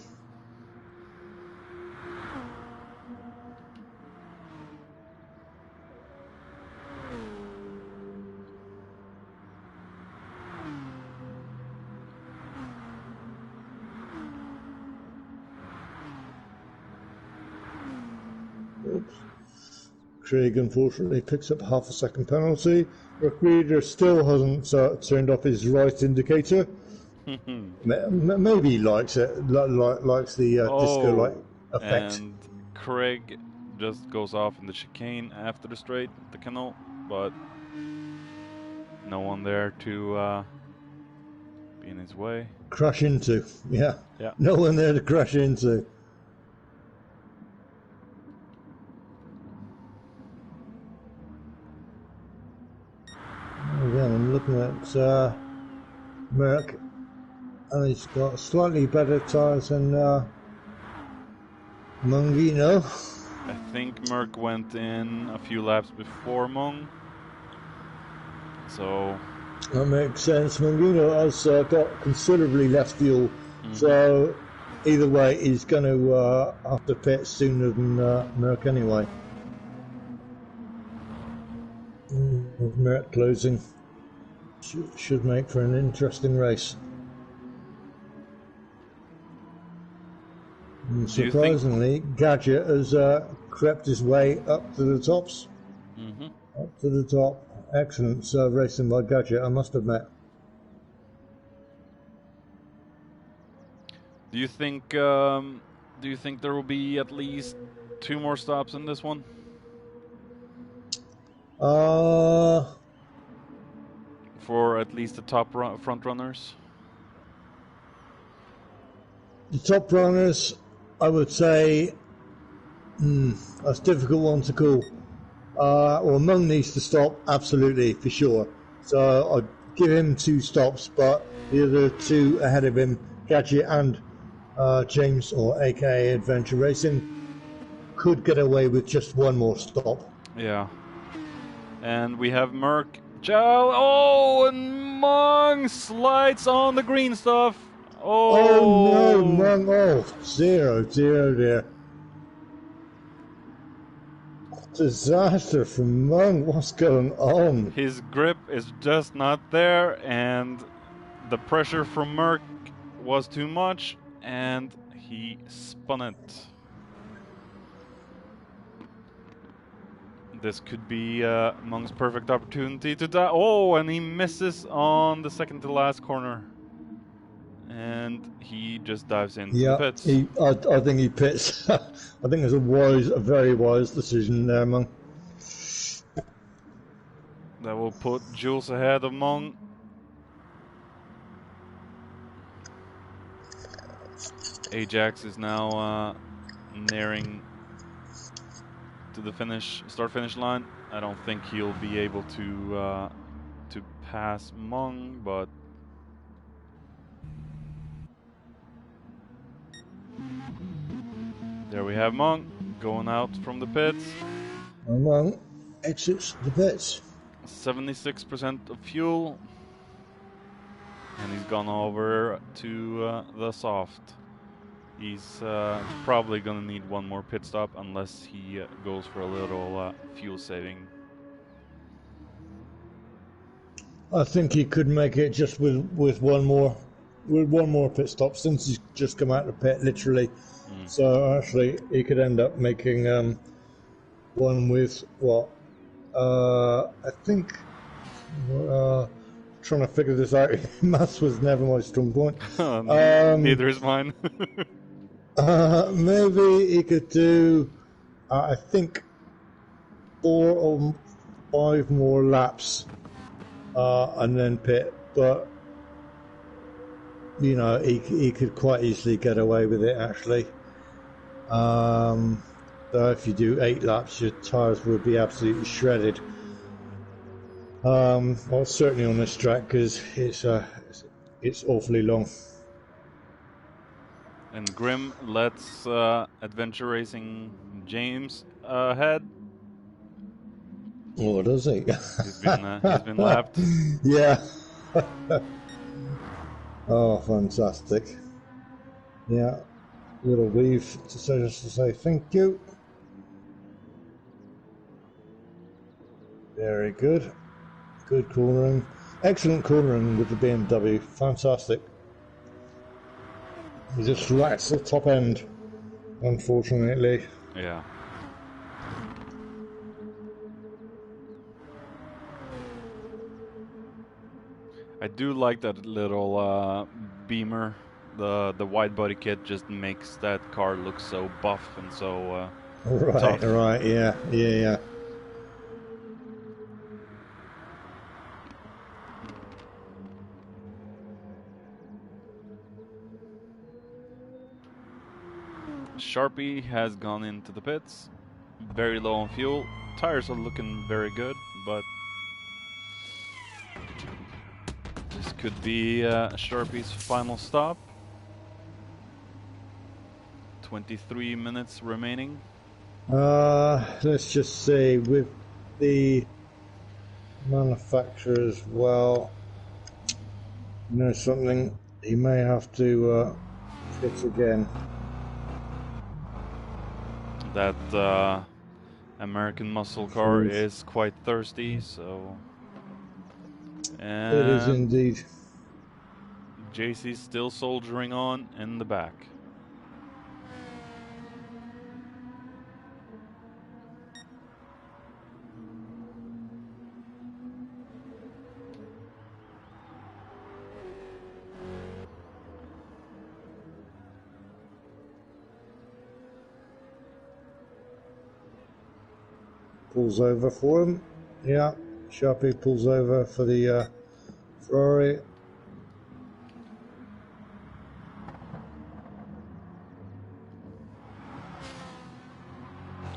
Oops. Craig unfortunately picks up half a second penalty. Reader still hasn't turned off his right indicator. Maybe he likes it, likes the disco light effect. And Craig just goes off in the chicane after the straight, the canal, but no one there to be in his way. Crash into, yeah. Yeah. No one there to crash into. Again, I'm looking at Merc, and he's got slightly better tyres than Mungino. I think Merc went in a few laps before Mung, so that makes sense. Mungino has got considerably less fuel, so either way, he's going to have to pit sooner than Merc anyway. With Merc closing, should make for an interesting race. And surprisingly, Gadget has crept his way up to the tops. Up to the top. Excellent racing by Gadget, I must admit. Do you think there will be at least 2 more stops in this one? For at least the top front runners? The top runners, I would say, that's a difficult one to call. Well, Mung needs to stop, absolutely, for sure. So I'd give him 2 stops, but the other 2 ahead of him, Gadget and James, or aka Adventure Racing, could get away with just 1 more stop. Yeah. And we have Merc. Oh, and Mung slides on the green stuff. Oh no, Mung! Oh, dear. Disaster from Monk. What's going on? His grip is just not there, and the pressure from Merck was too much, and he spun it. This could be Monk's perfect opportunity to die. Oh, and he misses on the second to last corner. And he just dives into the pits. I think he pits. I think it's a very wise decision there, Monk. That will put Jules ahead of Monk. Ajax is now nearing to the start-finish line. I don't think he'll be able to pass Monk, but there we have Monk going out from the pits. And Monk exits the pits. 76% of fuel, and he's gone over to the soft. He's probably gonna need one more pit stop unless he goes for a little fuel saving. I think he could make it just with one more pit stop, since he's just come out of the pit, literally. So actually, he could end up making one with what? I think. Trying to figure this out. Maths was never my strong point. Neither is mine. Maybe he could do, I think, 4 or 5 more laps, and then pit. But you know, he could quite easily get away with it, actually. So if you do 8 laps, your tyres would be absolutely shredded. Well, certainly on this track, because it's awfully long. And Grim lets Adventure Racing James ahead. Oh, does he? He's been lapped. Yeah. Oh, fantastic. Yeah. Little weave to say thank you. Very good. Good cornering. Excellent cornering with the BMW. Fantastic. He just lacks the top end, unfortunately. Yeah. I do like that little Beamer. The wide body kit just makes that car look so buff and so right, tough. Right, yeah. Sharpie has gone into the pits. Very low on fuel. Tires are looking very good, but this could be Sharpie's final stop. 23 minutes remaining. Let's just say with the manufacturer as well, you know something, he may have to fit again. That American muscle car is quite thirsty, so... And it is indeed. JC's still soldiering on in the back. Pulls over for him. Yeah, Sharpie pulls over for the Ferrari.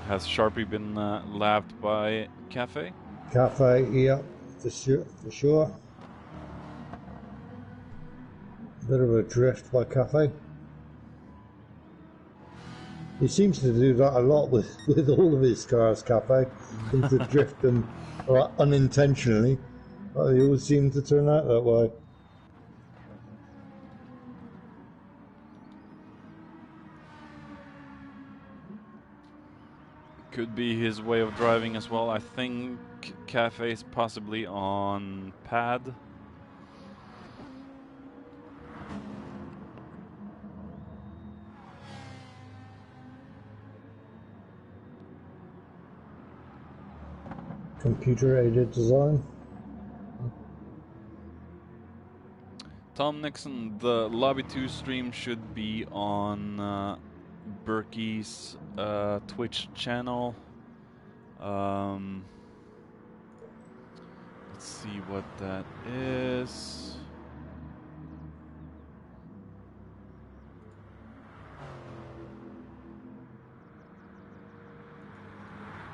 Has Sharpie been lapped by Cafe? Cafe, yeah, for sure. Bit of a drift by Cafe. He seems to do that a lot with all of his cars, Cafe. Seems to drift them unintentionally, but they always seem to turn out that way. Could be his way of driving as well. I think Cafe's possibly on pad. Computer-aided design. Tom Nixon, the Lobby 2 stream should be on Berkey's Twitch channel. Let's see what that is.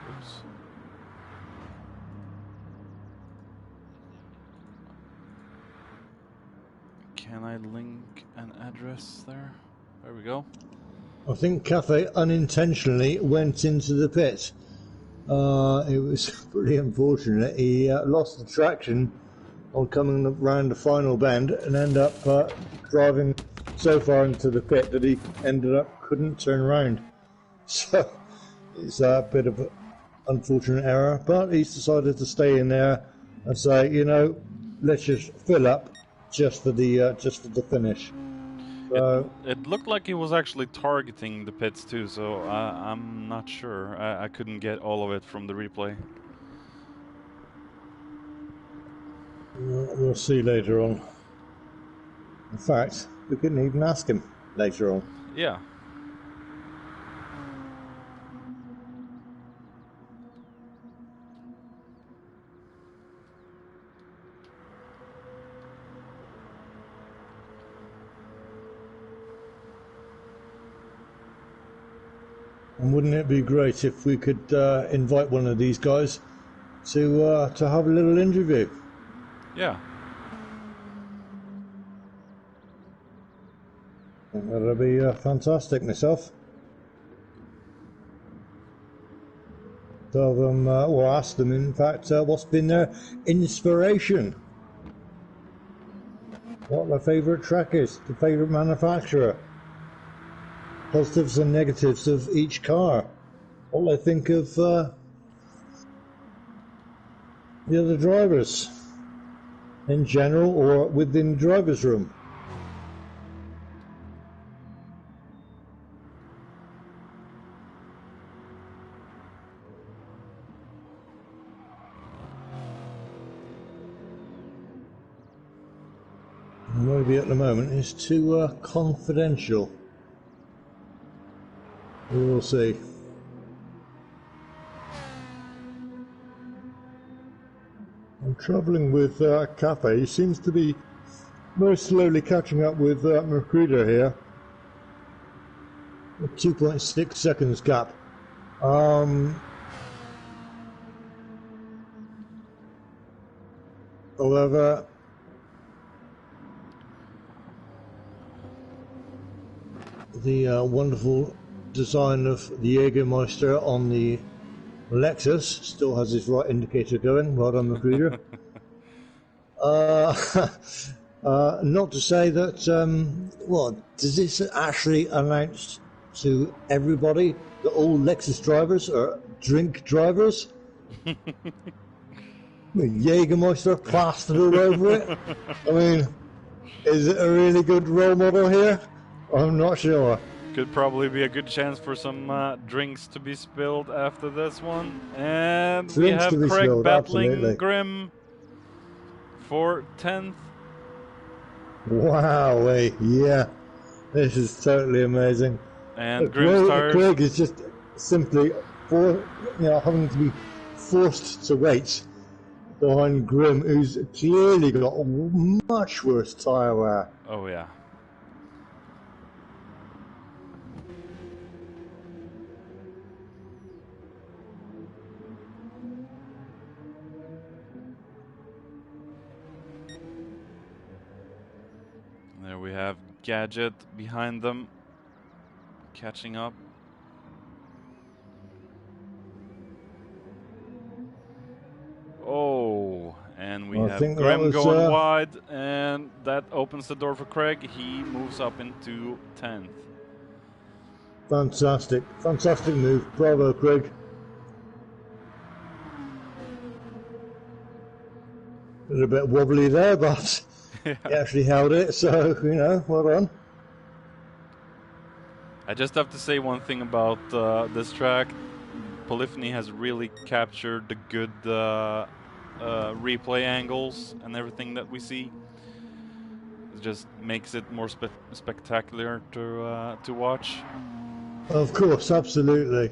Oops. Can I link an address there? There we go. I think Cafe unintentionally went into the pit. It was pretty unfortunate. He lost the traction on coming around the final bend and ended up driving so far into the pit that he couldn't turn around. So it's a bit of an unfortunate error, but he's decided to stay in there and say, you know, let's just fill up just for the finish. So, it looked like he was actually targeting the pits too, so I'm not sure. I couldn't get all of it from the replay. we'll see later on. In fact, we couldn't even ask him later on. Yeah. And wouldn't it be great if we could invite one of these guys to have a little interview? Yeah. I think that'd be fantastic myself. Tell them, or ask them, in fact, what's been their inspiration? What their favourite track is, the favourite manufacturer. Positives and negatives of each car. What they think of the other drivers in general or within the driver's room. Maybe at the moment it's too confidential. We will see. I'm travelling with Cafe. He seems to be most slowly catching up with Mercuda here. A 2.6 seconds gap. However, the wonderful design of the Jägermeister on the Lexus still has his right indicator going. Well done, Magruder. Not to say that, well, does this actually announce to everybody that all Lexus drivers are drink drivers? Jägermeister plastered all over it. I mean, is it a really good role model here? I'm not sure. Could probably be a good chance for some drinks to be spilled after this one. And we have Craig battling absolutely. Grim for 10th. Wow, yeah. This is totally amazing. And Grim's tires. Craig is just simply having to be forced to wait behind Grim, who's clearly got much worse tyre wear. Oh, yeah. There we have Gadget behind them, catching up. Oh, and we have Grim going wide, and that opens the door for Craig. He moves up into 10th. Fantastic, fantastic move. Bravo, Craig. a bit wobbly there, but Yeah. he actually held it, so, you know, well done. I just have to say one thing about this track. Polyphony has really captured the good replay angles and everything that we see. It just makes it more spectacular to watch. Of course, absolutely.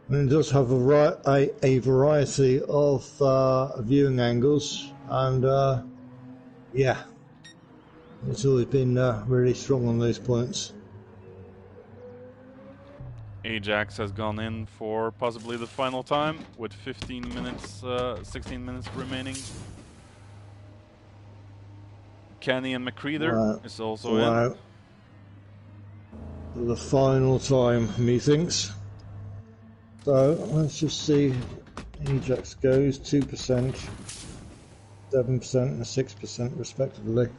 And it does have a variety of viewing angles, and yeah, it's always been really strong on those points. Ajax has gone in for possibly the final time with 15 minutes, 16 minutes remaining. Kenny and McCreeder is also in. For the final time, methinks. So let's just see. Ajax goes 2%, 7%, and 6% respectively.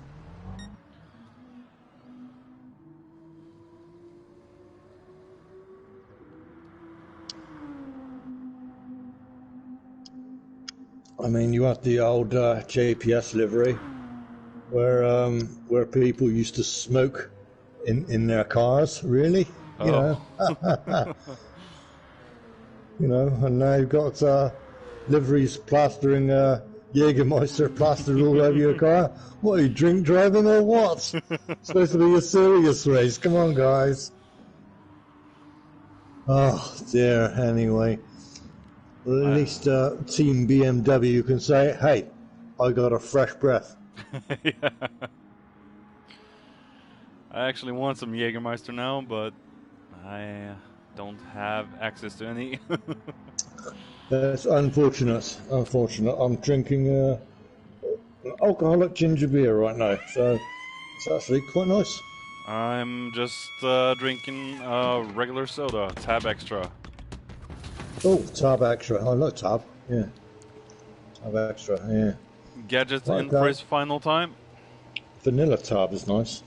I mean, you have the old JPS livery, where people used to smoke in their cars. Really, you know, you know, and now you've got liveries plastering Jägermeister plastered all over your car. What are you, drink driving or what? It's supposed to be a serious race. Come on, guys. Oh dear. Anyway. Well, at least Team BMW can say, hey, I got a fresh breath. Yeah. I actually want some Jägermeister now, but I don't have access to any. That's unfortunate. Unfortunate. I'm drinking alcoholic ginger beer right now, so it's actually quite nice. I'm just drinking regular soda, Tab Extra. Oh, Tab Extra. I like Tab. Yeah. Tab Extra, yeah. Gadget's in for his final time. Vanilla Tab is nice.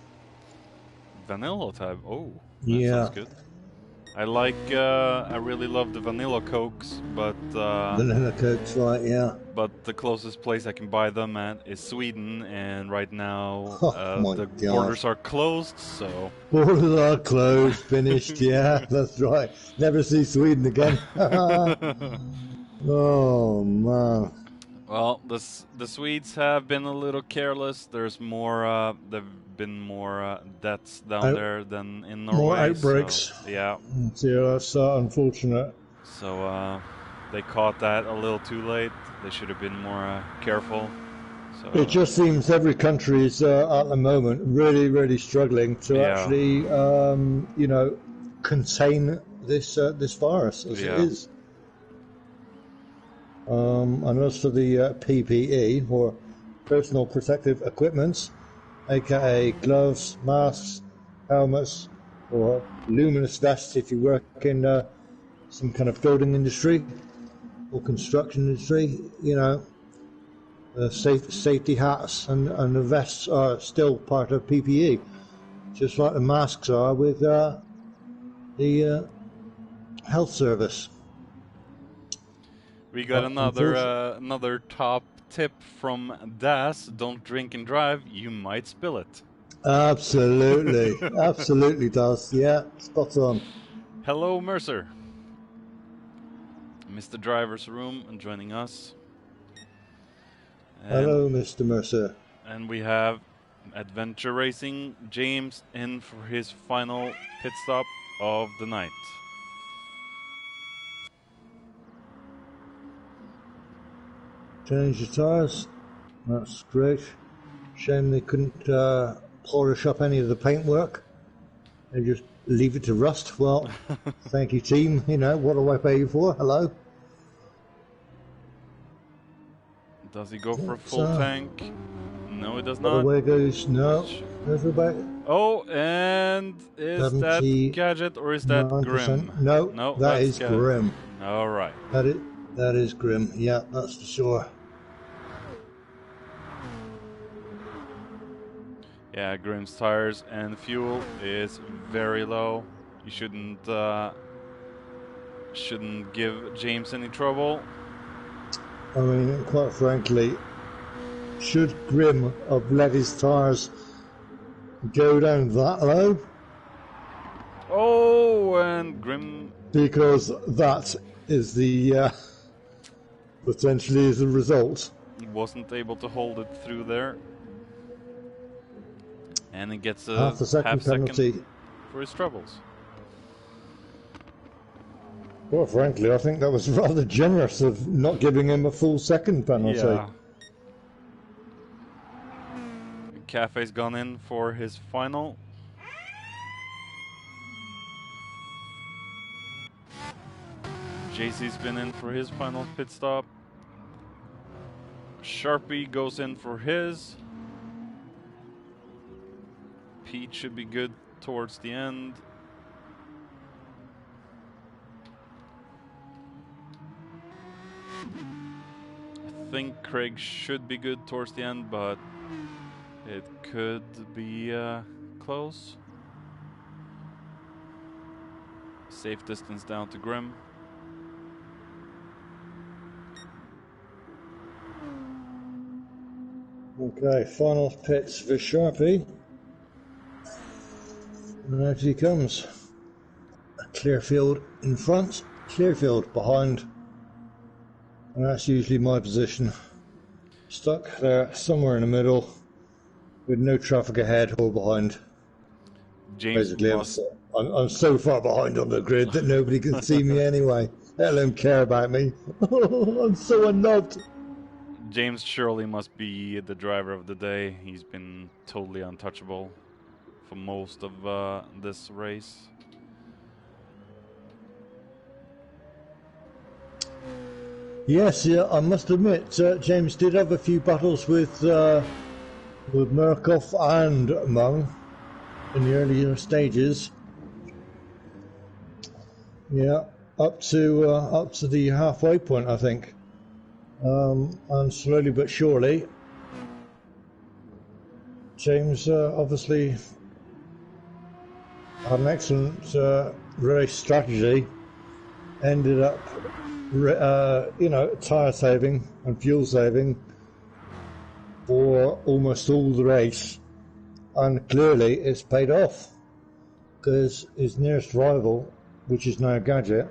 Vanilla Tab? Oh, that yeah. sounds good. I like, I really love the Vanilla Cokes, but... Vanilla Cokes, right, yeah. But the closest place I can buy them at is Sweden, and right now the borders are closed, so... Borders are closed, finished, yeah, that's right. Never see Sweden again. Oh, man. Well, the Swedes have been a little careless. There's more, there've been more deaths down there than in Norway. More outbreaks. So, yeah. Yeah, that's unfortunate. So they caught that a little too late. They should have been more careful. So, it just seems every country is at the moment really, really struggling to actually, you know, contain this this virus as it is. And as for the PPE, or personal protective equipment, aka gloves, masks, helmets, or luminous vests if you work in some kind of building industry or construction industry, you know, the safety hats and the vests are still part of PPE, just like the masks are with the health service. We got another top tip from Das. Don't drink and drive. You might spill it. Absolutely. Absolutely does. Yeah, spot on. Hello, Mercer. Mr. Driver's Room and joining us. And, hello, Mr. Mercer. And we have Adventure Racing James in for his final pit stop of the night. Change the tires. That's great. Shame they couldn't polish up any of the paintwork. They just leave it to rust. Well, thank you, team. You know, what do I pay you for? Hello. Does he go for a full tank? No, it does not. Away goes. No. There's about. Oh, and is that Gadget or is that Grim? No, that is Gadget. Grim. All right. That is Grim. Yeah, that's for sure. Yeah, Grim's tires and fuel is very low. You shouldn't give James any trouble. I mean, quite frankly, should Grim have let his tyres go down that low? Oh, and Grim... Because that is the potentially is the result. wasn't able to hold it through there. And he gets a half a second penalty for his troubles. Well, frankly, I think that was rather generous of not giving him a full second penalty. Yeah. Cafe's gone in for his final. JC's been in for his final pit stop. Sharpie goes in for his. Pete should be good towards the end. I think Craig should be good towards the end, but it could be close. Safe distance down to Grim. Okay, final pits for Sharpie. And out he comes. Clearfield in front, Clearfield behind. And that's usually my position. Stuck there somewhere in the middle with no traffic ahead or behind. James Basically, I'm so far behind on the grid that nobody can see me anyway, let alone care about me. I'm so unloved. James Shirley must be the driver of the day. He's been totally untouchable for most of this race. Yes, yeah, I must admit, James did have a few battles with Murkoff and Mung in the earlier stages. Yeah, up to the halfway point, I think. And slowly but surely, James obviously had an excellent race strategy. Ended up, tyre saving and fuel saving for almost all the race, and clearly it's paid off because his nearest rival, which is now Gadget,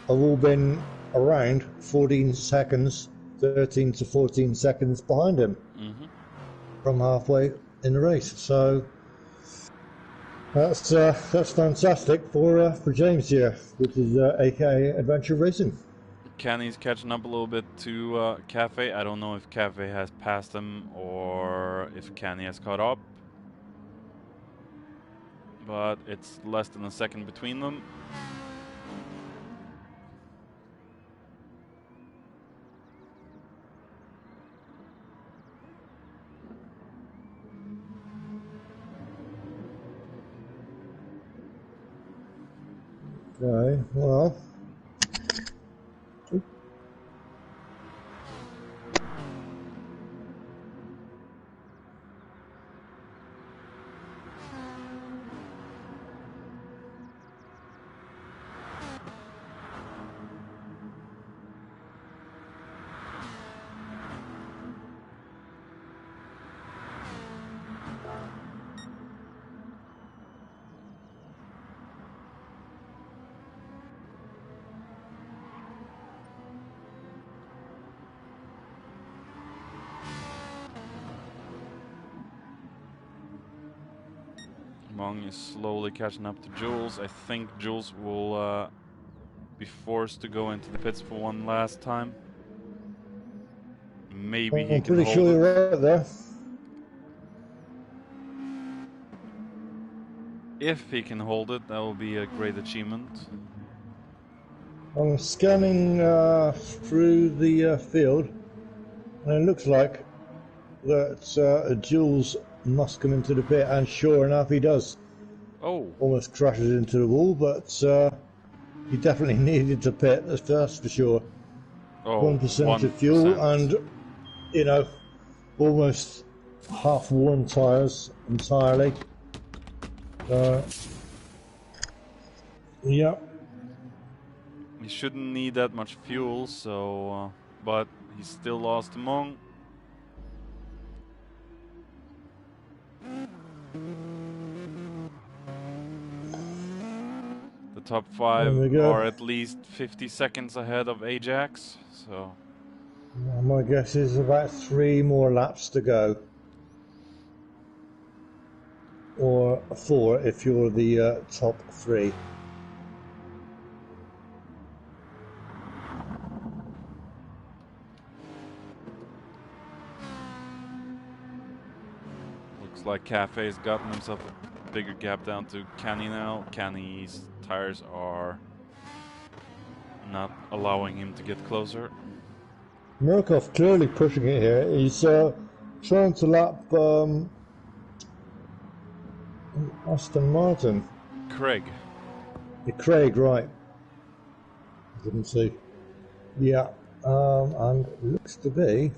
have all been around 14 seconds, 13 to 14 seconds behind him from halfway in the race. So that's fantastic for James here, which is aka Adventure Racing. Kenny's catching up a little bit to Cafe. I don't know if Cafe has passed him or if Kenny has caught up, but it's less than a second between them. Okay, well. Mung is slowly catching up to Jules. I think Jules will be forced to go into the pits for one last time. Maybe he can hold it. I'm pretty sure you're right there. If he can hold it, that will be a great achievement. I'm scanning through the field, and it looks like that Jules must come into the pit, and sure enough he does. Oh. Almost crashes into the wall, but he definitely needed to pit, that's for sure. Oh, 1% of fuel, and almost half worn tyres entirely. Yeah. He shouldn't need that much fuel, so but he's still lost to Mong. The top 5 are at least 50 seconds ahead of Ajax, so... My guess is about 3 more laps to go. Or 4 if you're the top 3. Looks like Cafe's gotten himself a bigger gap down to Kenny now. Kenny's tires are not allowing him to get closer. Murkoff clearly pushing it here. He's trying to lap Aston Martin. Craig. Craig, right. Didn't see. Yeah, and looks to be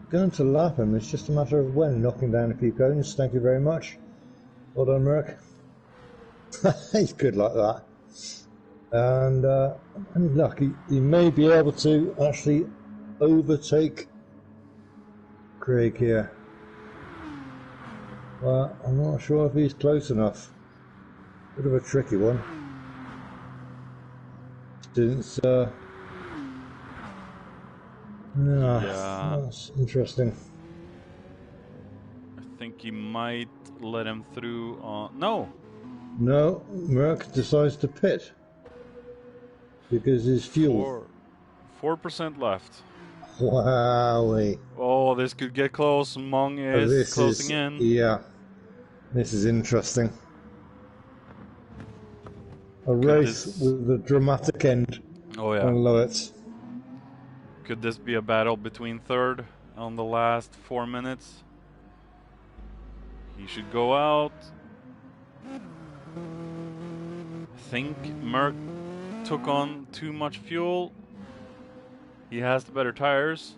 going to lap him. It's just a matter of when. Knocking down a few cones. Thank you very much. Well done, Merck. He's good like that. And look, he may be able to actually overtake Craig here. Well, I'm not sure if he's close enough. Bit of a tricky one. Since, yeah, that's interesting. I think he might let him through on... No! No, Merck decides to pit. Because his fuel... 4% left. Wowee. Oh, this could get close. Mong is closing in. Yeah. This is interesting. A race with a dramatic end. Oh yeah. I love it. Could this be a battle between third on the last 4 minutes? He should go out. I think Merck took on too much fuel. He has the better tires.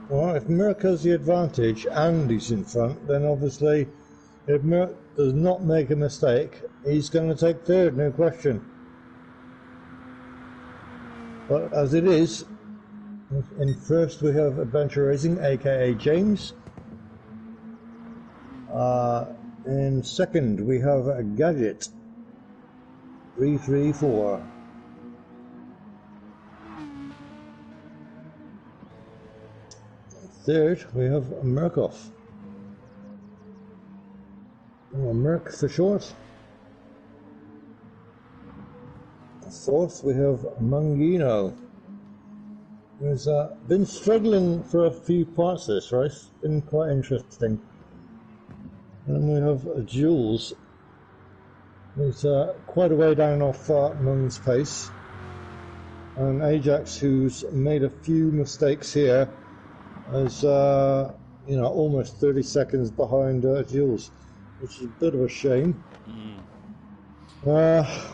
Well, if Merck has the advantage and he's in front, then obviously if Merck does not make a mistake, he's going to take third, no question. But as it is, in first we have Adventure Racing, aka James. In second we have Gadget 334. Third we have Murkoff. Merck for short. Fourth we have Mangino, who's been struggling for a few parts this race. Been quite interesting. And we have Jules, who's quite a way down off Mung's pace. And Ajax, who's made a few mistakes here, is almost 30 seconds behind Jules, which is a bit of a shame.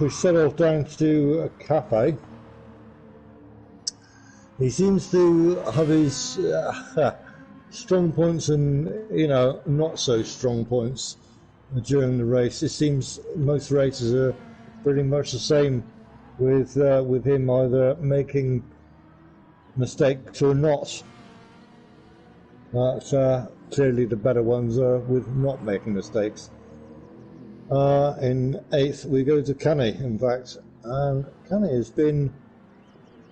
We settled down to Cafe. He seems to have his strong points and not so strong points during the race. It seems most races are pretty much the same, with him either making mistakes or not. But clearly the better ones are with not making mistakes. In eighth we go to Kenny, in fact, and Kenny has been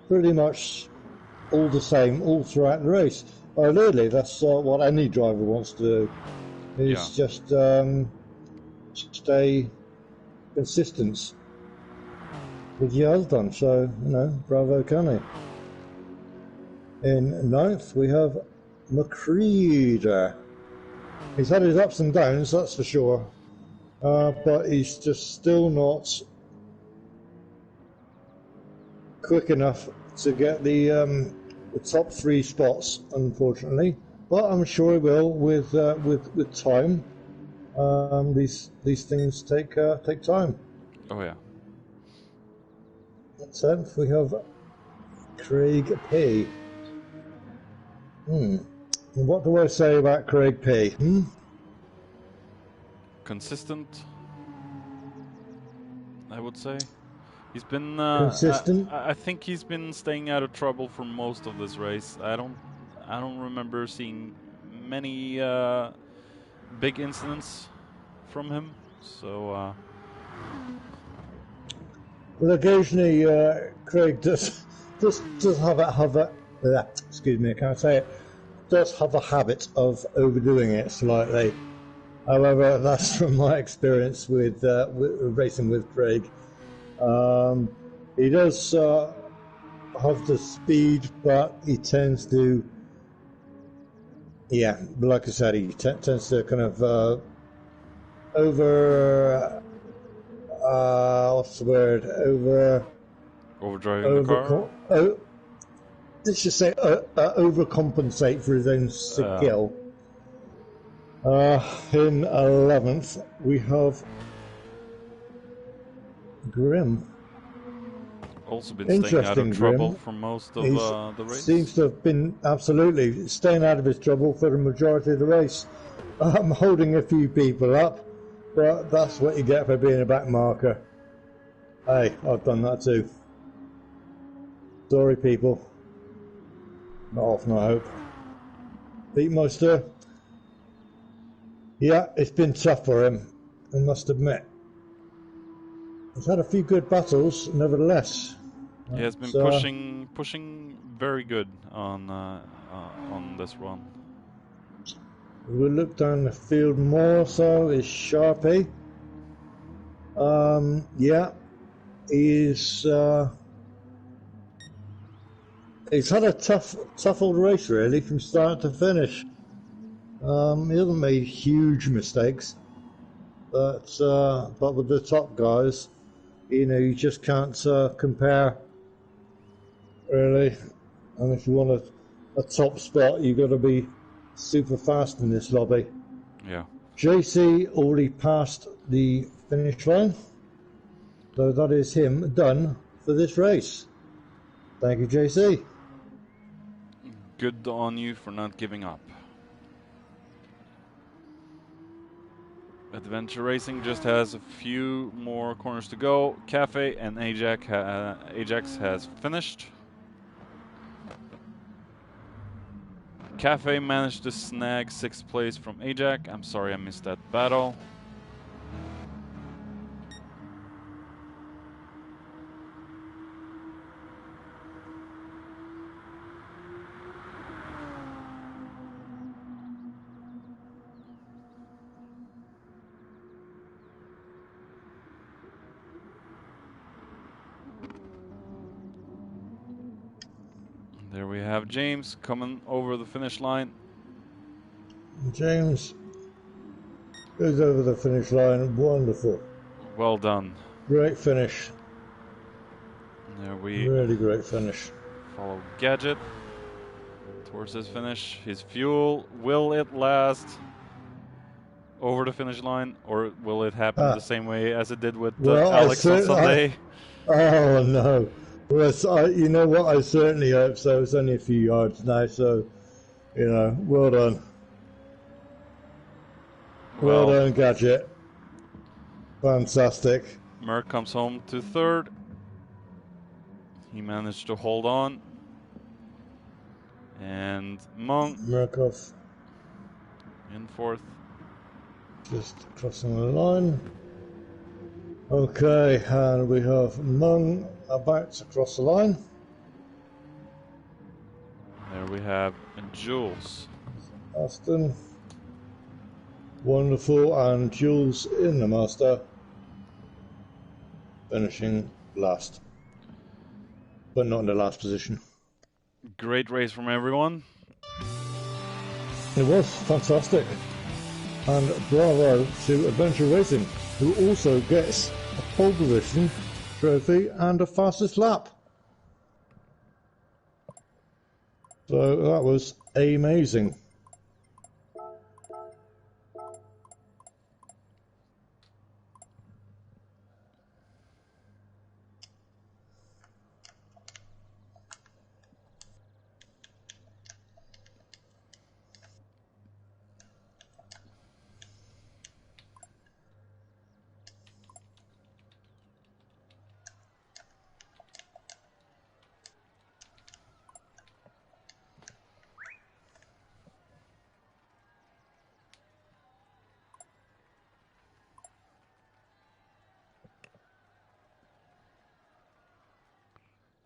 pretty much all the same all throughout the race. Really, that's what any driver wants to do, is just stay consistent, which he has done, so, bravo Kenny. In ninth we have McCreed. He's had his ups and downs, that's for sure. But he's just still not quick enough to get the top 3 spots, unfortunately. But I'm sure he will with time. These things take time. Oh yeah. At 10th we have Craig P. What do I say about Craig P? Consistent, I would say. He's been. Consistent? I think he's been staying out of trouble for most of this race. I don't remember seeing many big incidents from him. So. Well, occasionally Craig does excuse me, I can't say it. Does have a habit of overdoing it slightly. However, that's from my experience with racing with Craig. He does have the speed, but he tends to, yeah, like I said, he tends to kind of what's the word? Overdriving the car? Let's just say overcompensate for his own skill. In 11th, we have Grim. Also been staying out of trouble for most of the race. Seems to have been absolutely staying out of his trouble for the majority of the race. I'm holding a few people up, but that's what you get for being a back marker. Hey, I've done that too. Sorry, people. Not often, I hope. Beatmeister. Yeah, it's been tough for him, I must admit. He's had a few good battles, nevertheless. He has been pushing very good on this run. We'll look down the field more. So is Sharpie. Yeah, he's had a tough old race really from start to finish. He hasn't made huge mistakes, but with the top guys, you know, you just can't compare really. And if you want a top spot, you've got to be super fast in this lobby. Yeah. JC already passed the finish line, so that is him done for this race. Thank you, JC. Good on you for not giving up. Adventure Racing just has a few more corners to go. Cafe and Ajax has finished. Cafe managed to snag 6th place from Ajax. I'm sorry I missed that battle. There we have James coming over the finish line. James goes over the finish line. Wonderful. Well done. Great finish. There we really great finish. Follow Gadget towards his finish. His fuel, will it last over the finish line, or will it happen the same way as it did with Alex on Sunday? Oh no. Well, you know what, I certainly hope so. It's only a few yards now, so, you know, well done. Well done, Gadget. Fantastic. Merck comes home to 3rd. He managed to hold on. And Mung Murkoff in 4th. Just crossing the line. Okay, and we have Mung about to cross the line. There we have Jules. Aston. Wonderful, and Jules in the master. Finishing last. But not in the last position. Great race from everyone. It was fantastic. And bravo to Adventure Racing, who also gets a pole position trophy and a fastest lap. So that was amazing.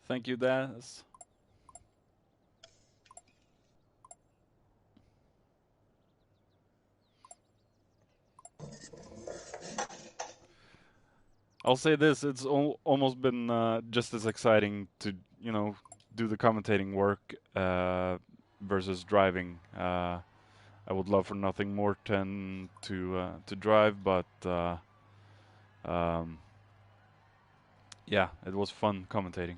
Thank you, Daz. I'll say this: it's almost been just as exciting to do the commentating work versus driving. I would love for nothing more than to drive, but um, yeah, it was fun commentating.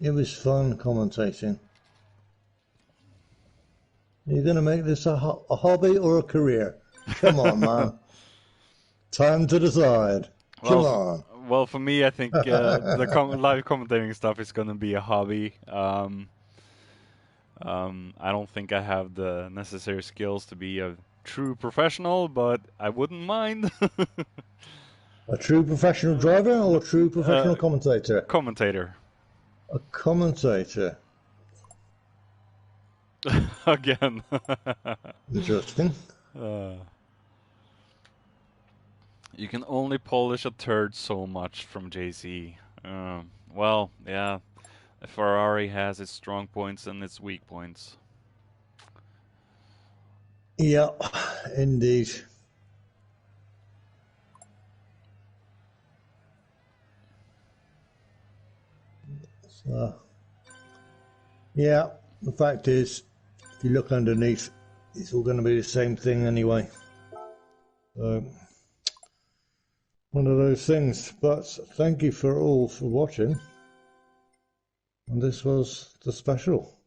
It was fun commentating. Are you going to make this a hobby or a career? Come on, man. Time to decide. Come on. Well, for me, I think the live commentating stuff is gonna be a hobby. I don't think I have the necessary skills to be a true professional, but I wouldn't mind. A true professional driver or a true professional commentator? Commentator. A commentator. Again. Interesting. You can only polish a turd so much from JC. Well, yeah. Ferrari has its strong points and its weak points. Yeah, indeed. So, yeah, the fact is, if you look underneath, it's all going to be the same thing anyway. So, one of those things. But thank you for watching. And this was the special.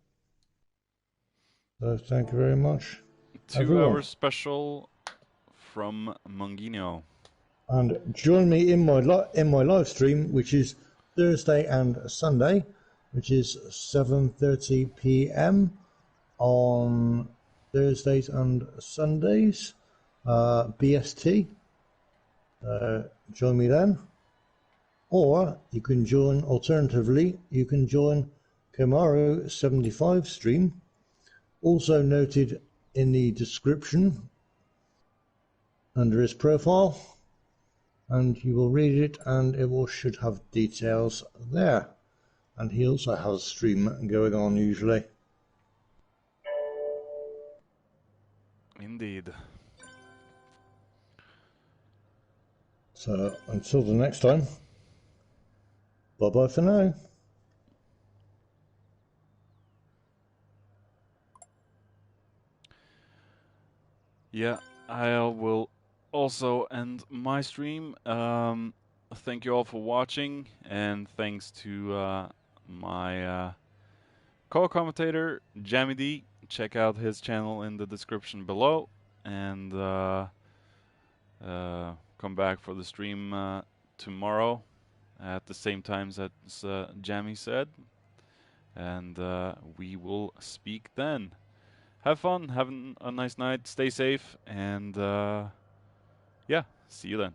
So thank you very much. 2-hour special from Mungino. And join me in my live stream, which is Thursday and Sunday, which is 7:30 p.m. on Thursdays and Sundays, BST. Join me then. Or you can join, alternatively, you can join Kamaru 75 stream, also noted in the description under his profile, and you will read it and it should have details there. And he also has a stream going on usually. Indeed. So until the next time, bye bye for now. Yeah, I will also end my stream. Thank you all for watching, and thanks to my co-commentator, Jammy D. Check out his channel in the description below, and come back for the stream tomorrow at the same times as Jammy said, and we will speak then. Have fun, have a nice night, stay safe, and yeah, see you then.